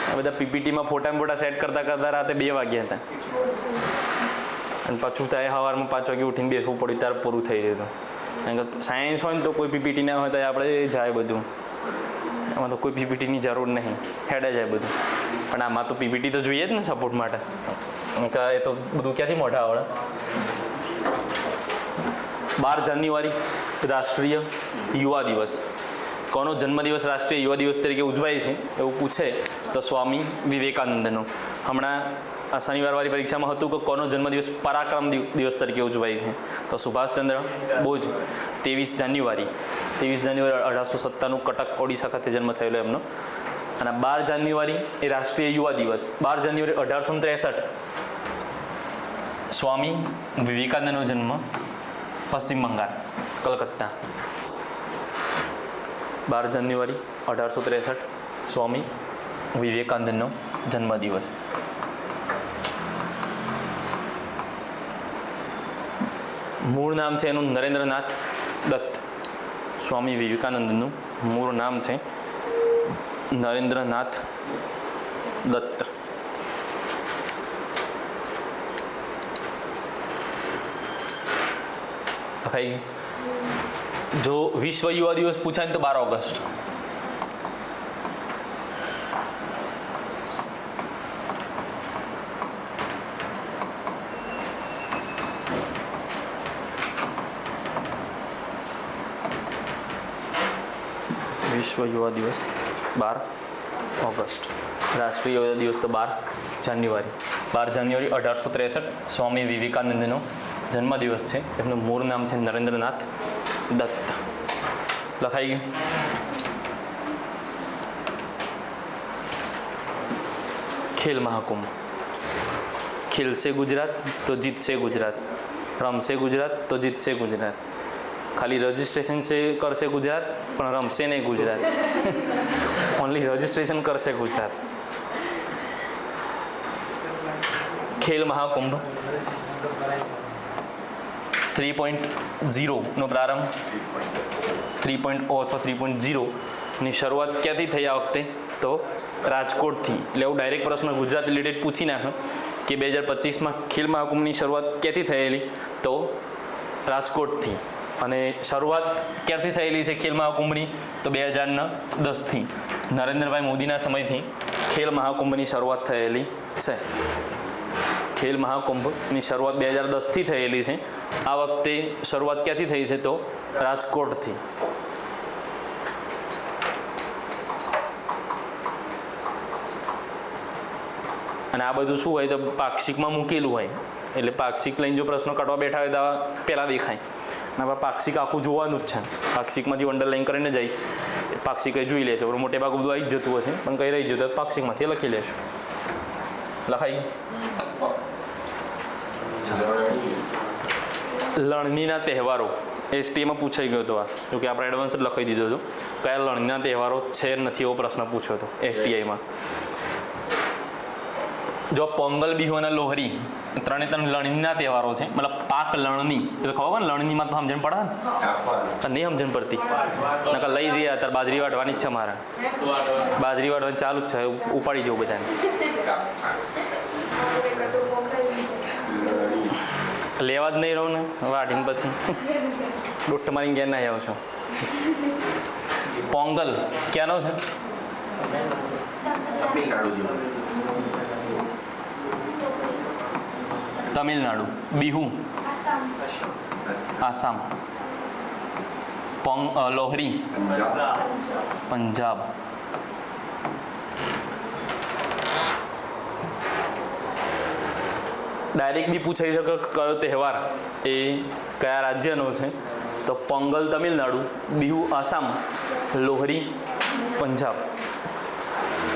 આ બધા પીપીટીમાં ફોટા સેટ કરતા રાતે 2 વાગ્યા હતા, અને પાછું ત્યાં સવારમાં 5 વાગે ઉઠીને બેસવું પડ્યું, ત્યારે પૂરું થઈ ગયું હતું. કારણ કે સાયન્સ હોય ને તો કોઈ પીપીટી ના હોય તો આપણે જાય બધું. આમાં તો કોઈ પીપીટીની જરૂર નહીં, હેડે જાય બધું. પણ આમાં તો પીપીટી તો જોઈએ જ ને સપોર્ટ માટે. એ તો બધું ક્યાંથી મોઢા આવડે. 12 જાન્યુઆરી રાષ્ટ્રીય યુવા દિવસ. કોનો જન્મદિવસ રાષ્ટ્રીય યુવા દિવસ તરીકે ઉજવાય છે એવું પૂછે તો સ્વામી વિવેકાનંદનો. હમણાં આ શનિવારવાળી પરીક્ષામાં હતું કે કોનો જન્મદિવસ પરાક્રમ દિવસ તરીકે ઉજવાય છે? તો સુભાષચંદ્ર બોઝ. 23 જાન્યુઆરી 1857 કટક ઓડિશા ખાતે જન્મ થયેલો એમનો. અને 12 જાન્યુઆરી એ રાષ્ટ્રીય યુવા દિવસ. 12 જાન્યુઆરી 1863 સ્વામી વિવેકાનંદનો જન્મ પશ્ચિમ બંગાળ, કલકત્તા. 12 જાન્યુઆરી 1863 સ્વામી વિવેકાનંદનો જન્મદિવસ. મૂળ નામ છે એનું નરેન્દ્રનાથ દત્ત. સ્વામી વિવેકાનંદનું મૂળ નામ છે નરેન્દ્રનાથ દત્ત. ભાઈ જો વિશ્વ યુવા દિવસ પૂછાય તો 12 ઓગસ્ટ. વિશ્વ યુવા દિવસ 12 ઓગસ્ટ. રાષ્ટ્રીય યોગા દિવસ તો 12 જાન્યુઆરી. 12 જાન્યુઆરી 1863 સ્વામી વિવેકાનંદનો જન્મદિવસ છે. એમનું મૂળ નામ છે નરેન્દ્રનાથ દત્ત. લખાઈ ગયું. ખેલ મહાકુંભ. ખેલશે ગુજરાત તો જીતશે ગુજરાત, રમશે ગુજરાત તો જીતશે ગુજરાત. ખાલી રજિસ્ટ્રેશન છે કરશે ગુજરાત, પણ રમશે નહીં ગુજરાત. ઓનલી રજિસ્ટ્રેશન કરશે ગુજરાત. ખેલ મહાકુંભ 3.0 નો પ્રારંભ, 3.0 અથવા 3.0 ની શરૂઆત ક્યાંથી થઈ આ વખતે? તો રાજકોટથી. એટલે એવું ડાયરેક્ટ પ્રશ્ન ગુજરાત રિલેટેડ પૂછી નાખ્યો કે 2025માં ખેલ મહાકુંભની શરૂઆત ક્યાંથી થયેલી? તો રાજકોટથી. અને શરૂઆત ક્યારથી થયેલી છે ખેલ મહાકુંભની? તો 2010થી. નરેન્દ્રભાઈ મોદીના સમયથી ખેલ મહાકુંભની શરૂઆત થયેલી છે. ખેલ મહાકુંભની શરૂઆત 2010થી થયેલી છે. આ વખતે શરૂઆત ક્યાંથી થઈ છે? તો રાજકોટથી. અને આ બધું શું હોય તો પાક્ષિકમાં મૂકેલું હોય. એટલે પાક્ષિક લઈને જો પ્રશ્નો કાઢવા બેઠા હોય તો પહેલાં દેખાય. અને પાક્ષિક આખું જોવાનું જ છે. પાક્ષિકમાંથી અંડરલાઈન કરીને જઈશ, પાક્ષિક જોઈ લેશો. પણ મોટે ભાગ બધું આવી જ જતું હશે, પણ કઈ રહી જતું તો પાક્ષિકમાંથી લખી લેશો. લખાઈ. લણણીના તહેવારો એસટીમાં પૂછાઈ ગયો હતો. આ જોકે આપણે એડવાન્સ જ લખાઈ દીધો હતો. કયા લણણીના તહેવારો છે નથી એવો પ્રશ્ન પૂછ્યો હતો એસટીઆઈમાં. જો પોંગલ, બિહુ અને લોહરી 3 લણણીના તહેવારો છે. મતલબ પાક લણણી તો ખબર ને, લણણીમાં તો સમજણ પડે ને, નહીં સમજણ પડતી. નકર લઈ જઈએ અત્યારે બાજરી વાટવાની જ છે મારા. બાજરી વાટવાની ચાલુ જ છે, ઉપાડી જવું બધાને. લેવા જ નહીં રહું ને વાટીને પછી ડોટ મારીને ઘેર ના આવો છો. પોંગલ ક્યાંનો છે? તમિલનાડુ. બિહુ આસામ. લોહરી પંજાબ. ડાયરેક્ટ બી પૂછાઈ શકે કયો તહેવાર એ કયા રાજ્યનો છે? તો પોંગલ તમિલનાડુ, બિહુ આસામ, લોહરી પંજાબ.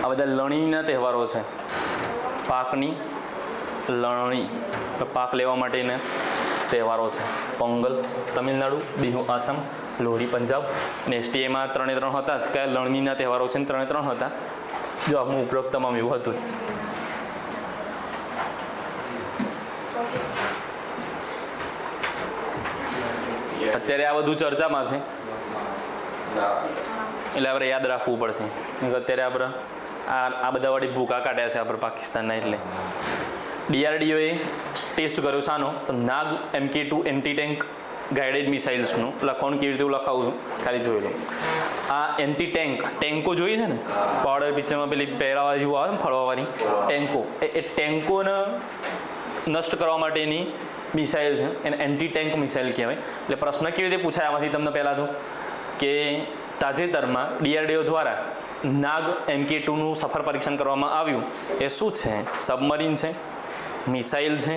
આ બધા લણણીના તહેવારો છે. પાકની લણણી, પાક લેવા માટેના તહેવારો છે. પોંગલ તમિલનાડુ, બિહુ આસામ, લોહરી પંજાબ. અને એસટીએમાં 3 હતા. કયા લણણીના તહેવારો છે? 3 હતા. જો આપનું ઉપયોગ તમામ એવું હતું. અત્યારે આ બધું ચર્ચામાં છે એટલે આપણે યાદ રાખવું પડશે. અત્યારે આપણે આ બધા વાળી ભૂકા કાઢ્યા છે આપણે પાકિસ્તાનના. એટલે DRDOએ ટેસ્ટ કર્યો શાનો? તો નાગ MK2 એન્ટી ટેન્ક ગાઈડેડ મિસાઇલ્સનું. લખવાનું કેવી રીતે લખાવું છું ખાલી જોઈ લો. આ એન્ટી ટેન્કો જોઈએ છે ને, પાવડર પિક્ચરમાં પેલી પહેરાવા જેવું આવે ને ફળવાવાળી ટેન્કો, એ ટેન્કોને નષ્ટ કરવા માટેની મિસાઇલ છે. એને એન્ટી ટેન્ક મિસાઇલ કહેવાય. એટલે પ્રશ્ન કેવી રીતે પૂછાય આમાંથી તમને પહેલાં તો કે તાજેતરમાં DRDO દ્વારા નાગ MK2નું સફળ પરીક્ષણ કરવામાં આવ્યું. એ શું છે? સબમરીન છે, મિસાઇલ છે,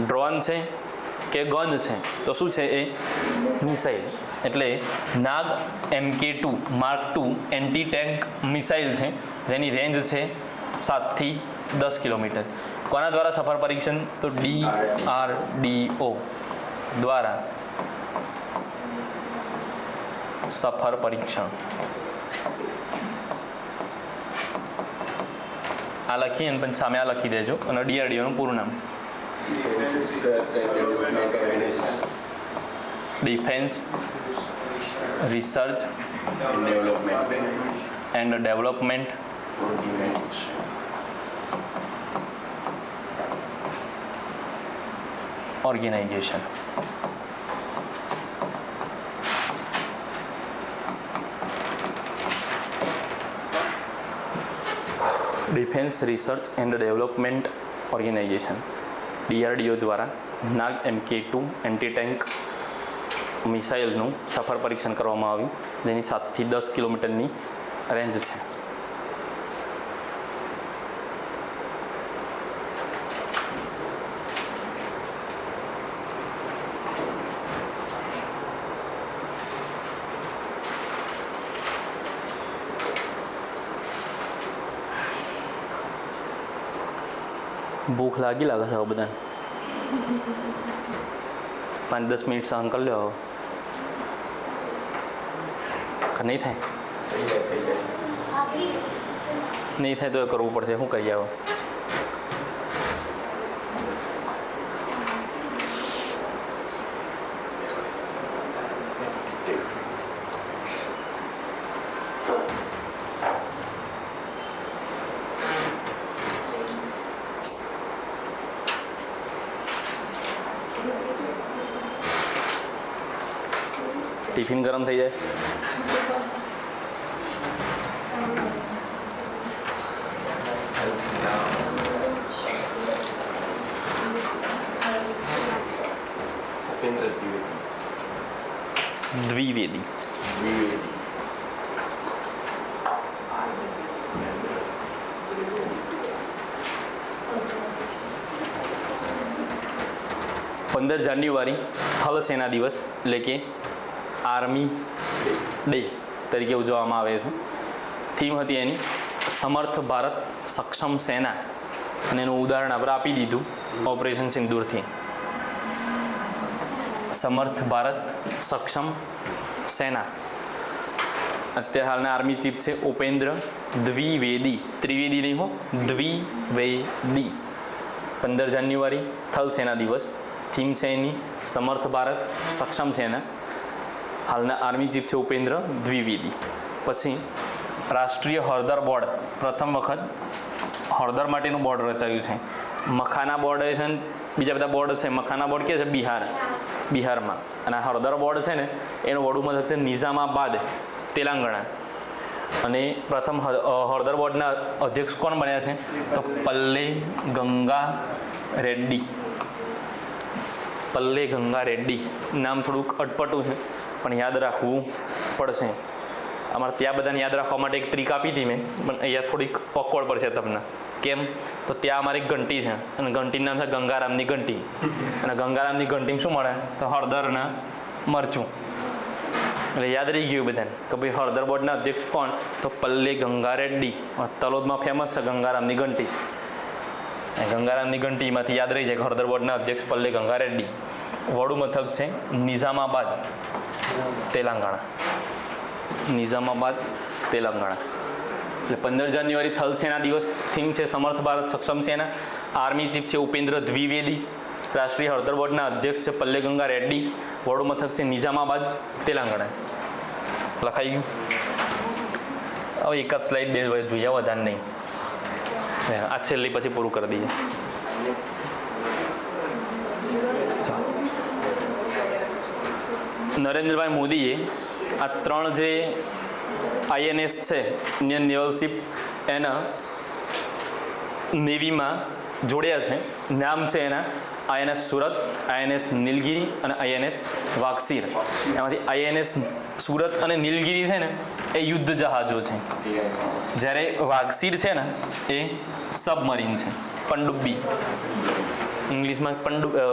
ડ્રોન છે કે ગન છે? તો શું છે એ? મિસાઇલ. એટલે નાગ MK2 Mark II anti tank missile છે, જેની રેન્જ છે 7 થી 10 કિલોમીટર. કોના દ્વારા સફળ પરીક્ષણ? તો DRDO દ્વારા સફળ પરીક્ષણ. આ લખીએ ને પણ સામે આ લખી દેજો. અને DRDOનું પૂરું નામ defence research and development organisation. Defence research and development organisation DRDO દ્વારા નાગ MK2 એન્ટી ટેન્ક મિસાઇલનું સફળ પરીક્ષણ કરવામાં આવ્યું, જેની 7 થી 10 કિલોમીટરની રેન્જ છે. ભૂખ લાગે છે હવે બધાને. 5-10 મિનિટ સહન કરી લો. નહીં થાય નહીં થાય તો એ કરવું પડશે. શું કરીએ હવે? ટિફિન ગરમ થઈ જાય. ઉપેન્દ્ર દ્વિવેદી. દ્વિવેદી. પંદર જાન્યુઆરી થલ સેના દિવસ એટલે કે આર્મી ડે તરીકે ઉજવવામાં આવે છે. થીમ હતી એની સમર્થ ભારત સક્ષમ સેના, અને એનું ઉદાહરણ આપણે આપી દીધું ઓપરેશન સિંદૂરથી. સમર્થ ભારત સક્ષમ સેના. અત્યારે હાલના આર્મી ચીફ છે ઉપેન્દ્ર દ્વિવેદી. ત્રિવેદી નહીં હો, દ્વિવેદી. 15 જાન્યુઆરી થલ સેના દિવસ. થીમ છે એની સમર્થ ભારત સક્ષમ સેના. હાલના આર્મી ચીફ છે ઉપેન્દ્ર દ્વિવેદી. પછી રાષ્ટ્રીય હળદર બોર્ડ, પ્રથમ વખત હળદર માટેનું બોર્ડ રચાયું છે. મખાના બોર્ડ છે ને બીજા બધા બોર્ડ છે. મખાના બોર્ડ કે છે બિહારમાં, અને હળદર બોર્ડ છે ને એનું વડું મથક છે નિઝામાબાદ, તેલંગાણા. અને પ્રથમ હળદર બોર્ડના અધ્યક્ષ કોણ બન્યા છે? તો પલ્લે ગંગા રેડ્ડી. પલ્લે ગંગા રેડ્ડી. નામ થોડુંક અટપટું છે પણ યાદ રાખવું પડશે. અમારે ત્યાં બધાને યાદ રાખવા માટે એક ટ્રીક આપી હતી મેં, પણ અહીંયા થોડીક ઓકવર્ડ પડશે તમને. કેમ? તો ત્યાં અમારી એક ઘંટી છે અને ઘંટીનું નામ છે ગંગારામની ઘંટી. અને ગંગારામની ઘંટીમાં શું મળે? તો હળદર અને મરચું. એટલે યાદ રહી ગયું બધાને કે ભાઈ હળદર બોર્ડના અધ્યક્ષ કોણ? તો પલ્લે ગંગા રેડ્ડી. તલોદમાં ફેમસ છે ગંગારામની ઘંટી. ગંગારામની ઘંટીમાંથી યાદ રહી જાય કે હળદર બોર્ડના અધ્યક્ષ પલ્લે ગંગા રેડ્ડી. વડું મથક છે નિઝામાબાદ, તેલંગાણા. નિઝામાબાદ, તેલંગાણા. એટલે 15 જાન્યુઆરી થલ સેના દિવસ. થીમ છે સમર્થ ભારત સક્ષમ સેના. આર્મી ચીફ છે ઉપેન્દ્ર દ્વિવેદી. રાષ્ટ્રીય હળદર બોર્ડના અધ્યક્ષ છે પલ્લે ગંગા રેડ્ડી. વડું મથક છે નિઝામાબાદ, તેલંગાણા. લખાઈ ગયું? હવે એક જ સ્લાઇડ જોઈએ, વધારે નહીં. આ છેલ્લી પછી પૂરું કરી દઈએ. નરેન્દ્રભાઈ મોદીએ આ 3 જે INS છે ઇન્ડિયન નેવલ શિપ એના નેવીમાં જોડ્યા છે. નામ છે એના INS સુરત, INS નીલગિરી અને INS વાગસીર. એમાંથી INS સુરત અને નીલગિરી છે ને એ યુદ્ધ જહાજો છે, જ્યારે વાગસીર છે ને એ સબમરીન છે, પનડુબ્બી. ઇંગ્લિશમાં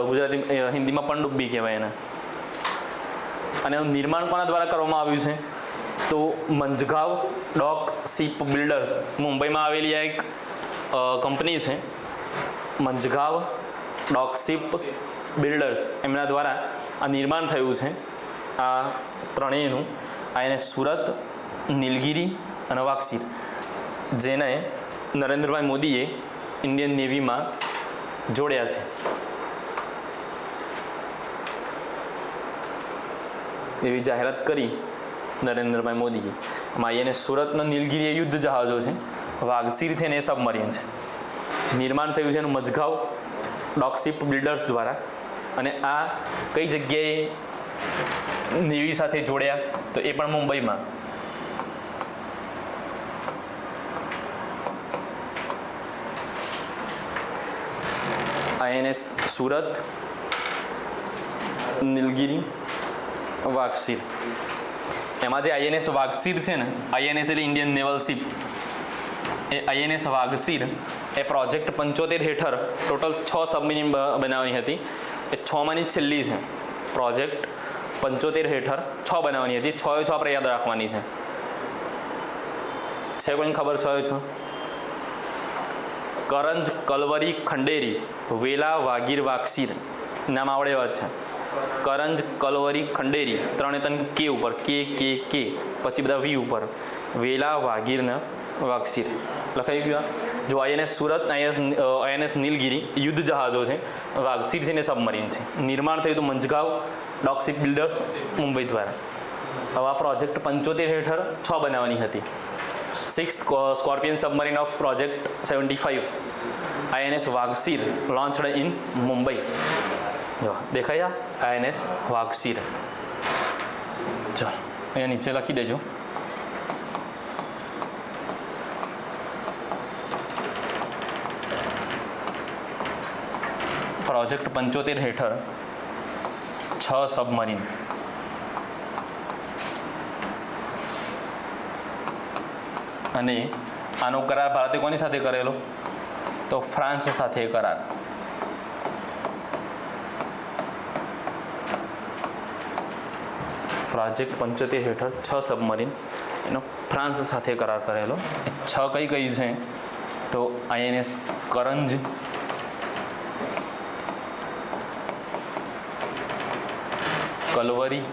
ગુજરાતી હિન્દીમાં પનડુબ્બી કહેવાય એને. અને એનું નિર્માણ કોના દ્વારા કરવામાં આવ્યું છે? તો મંજગાંવ ડોક શિપ બિલ્ડર્સ, મુંબઈમાં આવેલી આ એક કંપની છે મંજગાંવ ડોક શિપ બિલ્ડર્સ, એમના દ્વારા આ નિર્માણ થયું છે. આ ત્રણેયનું INS સુરત, નીલગિરી અને વાગસીર, જેને નરેન્દ્રભાઈ મોદીએ ઇન્ડિયન નેવીમાં જોડ્યા છે. એવી જાહેરાત કરી નરેન્દ્રભાઈ મોદીએ. આમાં INS સુરત અને નીલગિરી એ યુદ્ધ જહાજો છે, વાગસીર છે ને એ સબમરીન છે. નિર્માણ થયું છે એનું મજગાંવ ડોક શિપ બિલ્ડર્સ દ્વારા. અને આ કઈ જગ્યાએ નેવી સાથે જોડ્યા? તો એ પણ મુંબઈમાં. INS સુરત, નીલગિરી, વાગસીર. એમાં જે INS વાગસીર છે ને, INS એટલે ઇન્ડિયન નેવલ શિપ, એ INS વાગસીર એ પ્રોજેક્ટ 75 હેઠળ ટોટલ 6 સબમરીન બનાવવાની હતી. એ 6માંની છેલ્લી છે. પ્રોજેક્ટ 75 હેઠળ 6 બનાવવાની હતી. 6 આપણે યાદ રાખવાની છે. કોઈને ખબર? 6 કરંજ, કલવરી, ખંડેરી, વેલા, વાગીર, વાગસીર. નામ આવડે એવા જ છે. કરંજ, કલવરી, ખંડેરી, ત્રણે ત્રણ કે ઉપર, કે પછી બધા વી ઉપર, વેલા, વાગીર ને વાગસીર. લખાઈ ગયું. જો આઈએનએસ સુરત, આઈએનએસ નીલગિરી યુદ્ધ જહાજો છે, વાગસીર છે ને સબમરીન છે. નિર્માણ થયું હતું મંજગાંવ ડોક શિપ બિલ્ડર્સ મુંબઈ દ્વારા. હવે આ પ્રોજેક્ટ 75 હેઠળ 6 બનાવવાની હતી. 6th scorpion submarine of project 75 INS Vagsheer launched in Mumbai. જો દેખાય આઈએનએસ વાગસીર. ચાલો અહીંયા નીચે લખી દેજો. પ્રોજેક્ટ 75 હેઠળ 6 સબમરીન. અને આનો કરાર ભારતે કોની સાથે કરેલો? તો ફ્રાન્સ સાથે કરાર. પ્રોજેક્ટ 75 હેઠળ 6 સબમરીન એનો ફ્રાન્સ સાથે કરાર કરેલો. 6 કઈ કઈ છે? તો આઈએનએસ કરંજ, કલવરી,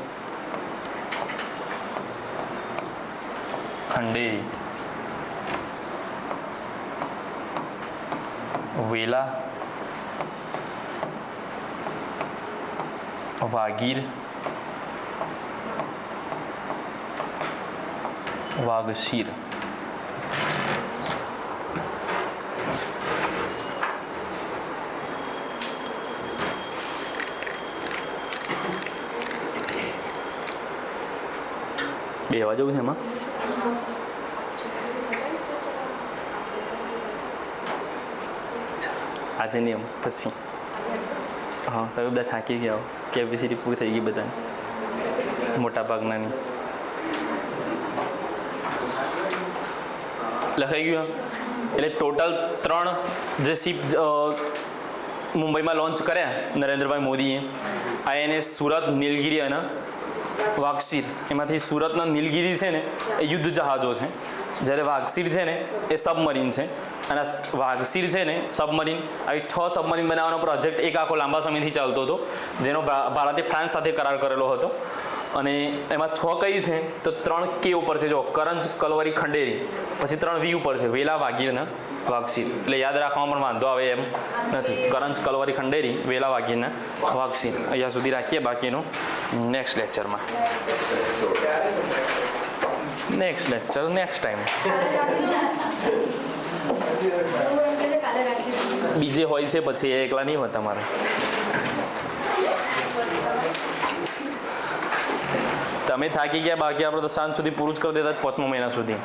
ખંડેરી, વેલા, વાગીર, વાગસીર. બેવા જવું છે એમાં. આજે નિયમ પછી હા તમે બધા થાકી ગયા હો. કેપેસિટી પૂરી થઈ ગઈ બધાની, મોટા ભાગનાની. લખાઈ ગયું. એટલે ટોટલ 3 જે શિપ મુંબઈમાં લોન્ચ કર્યા નરેન્દ્રભાઈ મોદીએ, આઈએનએસ સુરત, નીલગિરી અને વાગસીર. એમાંથી સુરતના નીલગિરી છે ને એ યુદ્ધ જહાજો છે, જ્યારે વાગસીર છે ને એ સબમરીન છે. અને વાગસીર છે ને સબમરીન, આવી 6 સબમરીન બનાવવાનો પ્રોજેક્ટ એક આખો લાંબા સમયથી ચાલતો હતો, જેનો ભારતે ફ્રાન્સ સાથે કરાર કરેલો હતો. અને એમાં 6 કઈ છે? તો 3 કે ઉપર છે. જો કરંજ, કલવરી, ખંડેરી, પછી 3 વી ઉપર છે, વેલા, વાગીર ને વાગસીર. એટલે યાદ રાખવામાં પણ વાંધો આવે એમ નથી. કરંજ, કલવરી, ખંડેરી, વેલા, વાગીર ને વાગસીર. અહીંયા સુધી રાખીએ. બાકીનું નેક્સ્ટ લેક્ચરમાં. Next lecture next time. બીજે હોય છે પછી એ એકલા નહીં હોય તમારે. તમે થાકી ગયા, બાકી આપણે તો સાંજ સુધી પૂરું જ કરી દેતા 5મા મહિના સુધી.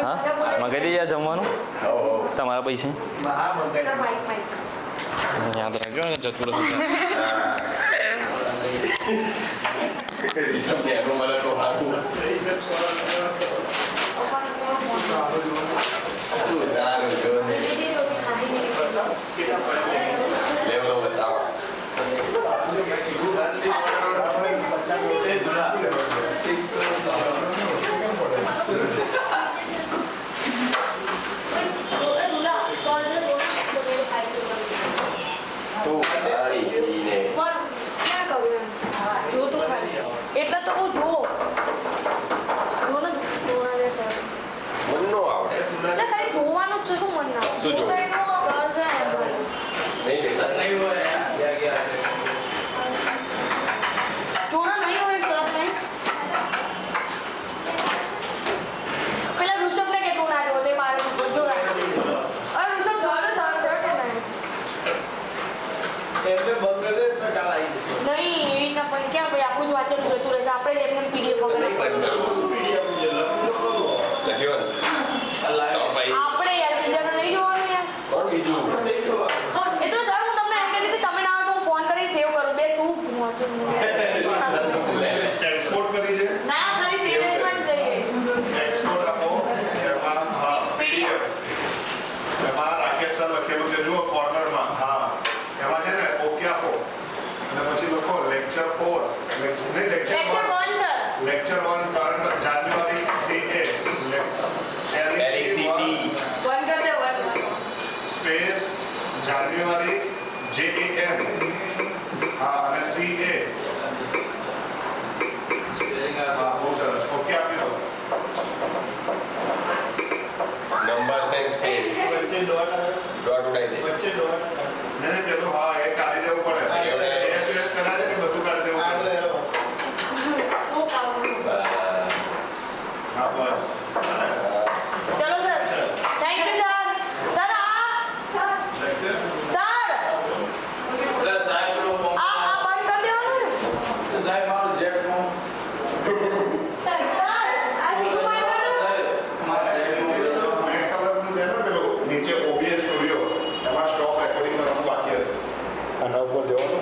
હા મગાઈ દઈએ જમવાનું તમારા પૈસે. યાદ રાખજો ને જતું એટલે તો હું જોઉં ખાલી જોવાનું જ છે. શું મન ના આપણે યાર બીજાને નહીં જોવાનું યાર. એ તો સર હું તમને એમ કહેતી તમે ના આવે તો હું ફોન કરી સેવ કરું. બે શું એક્સપોર્ટ કરી છે ના ખાલી સેવ માં જ જઈએ. એક્સપોર્ટ આપો એમાં હા પીડીએફ એમાં રાકેશ સર લખેલું છે જુઓ કોર્નરમાં. હા એમાં છે ને ઓકે આપો અને પછી લખો lecture 4 lecture 1 sir lecture 1 current January CA LECT 1 કરતે જાન્યુઆરી JAN હા અને CA હા બહુ સરસ ઓકે આપી દો નંબર્સ એન્ડ સ્પેસ વચ્ચે ડોટ ઉડાઈ દે ને પેલું હા એ કાઢી દેવું પડે એસ કરાય છે કે બધું કાઢી દેવું પડે શું કામ હા બસ ચલો sir thank you sir sir sir આ બંધ કરી દેવાનું સર આ શીખું બ્લેક કલરનું છે ને પેલું નીચે OBS સ્ટુડિયો એમાં સ્ટોપ રેકોર્ડિંગ કરવાનું બાકી હશે આના ઉપર જવાનું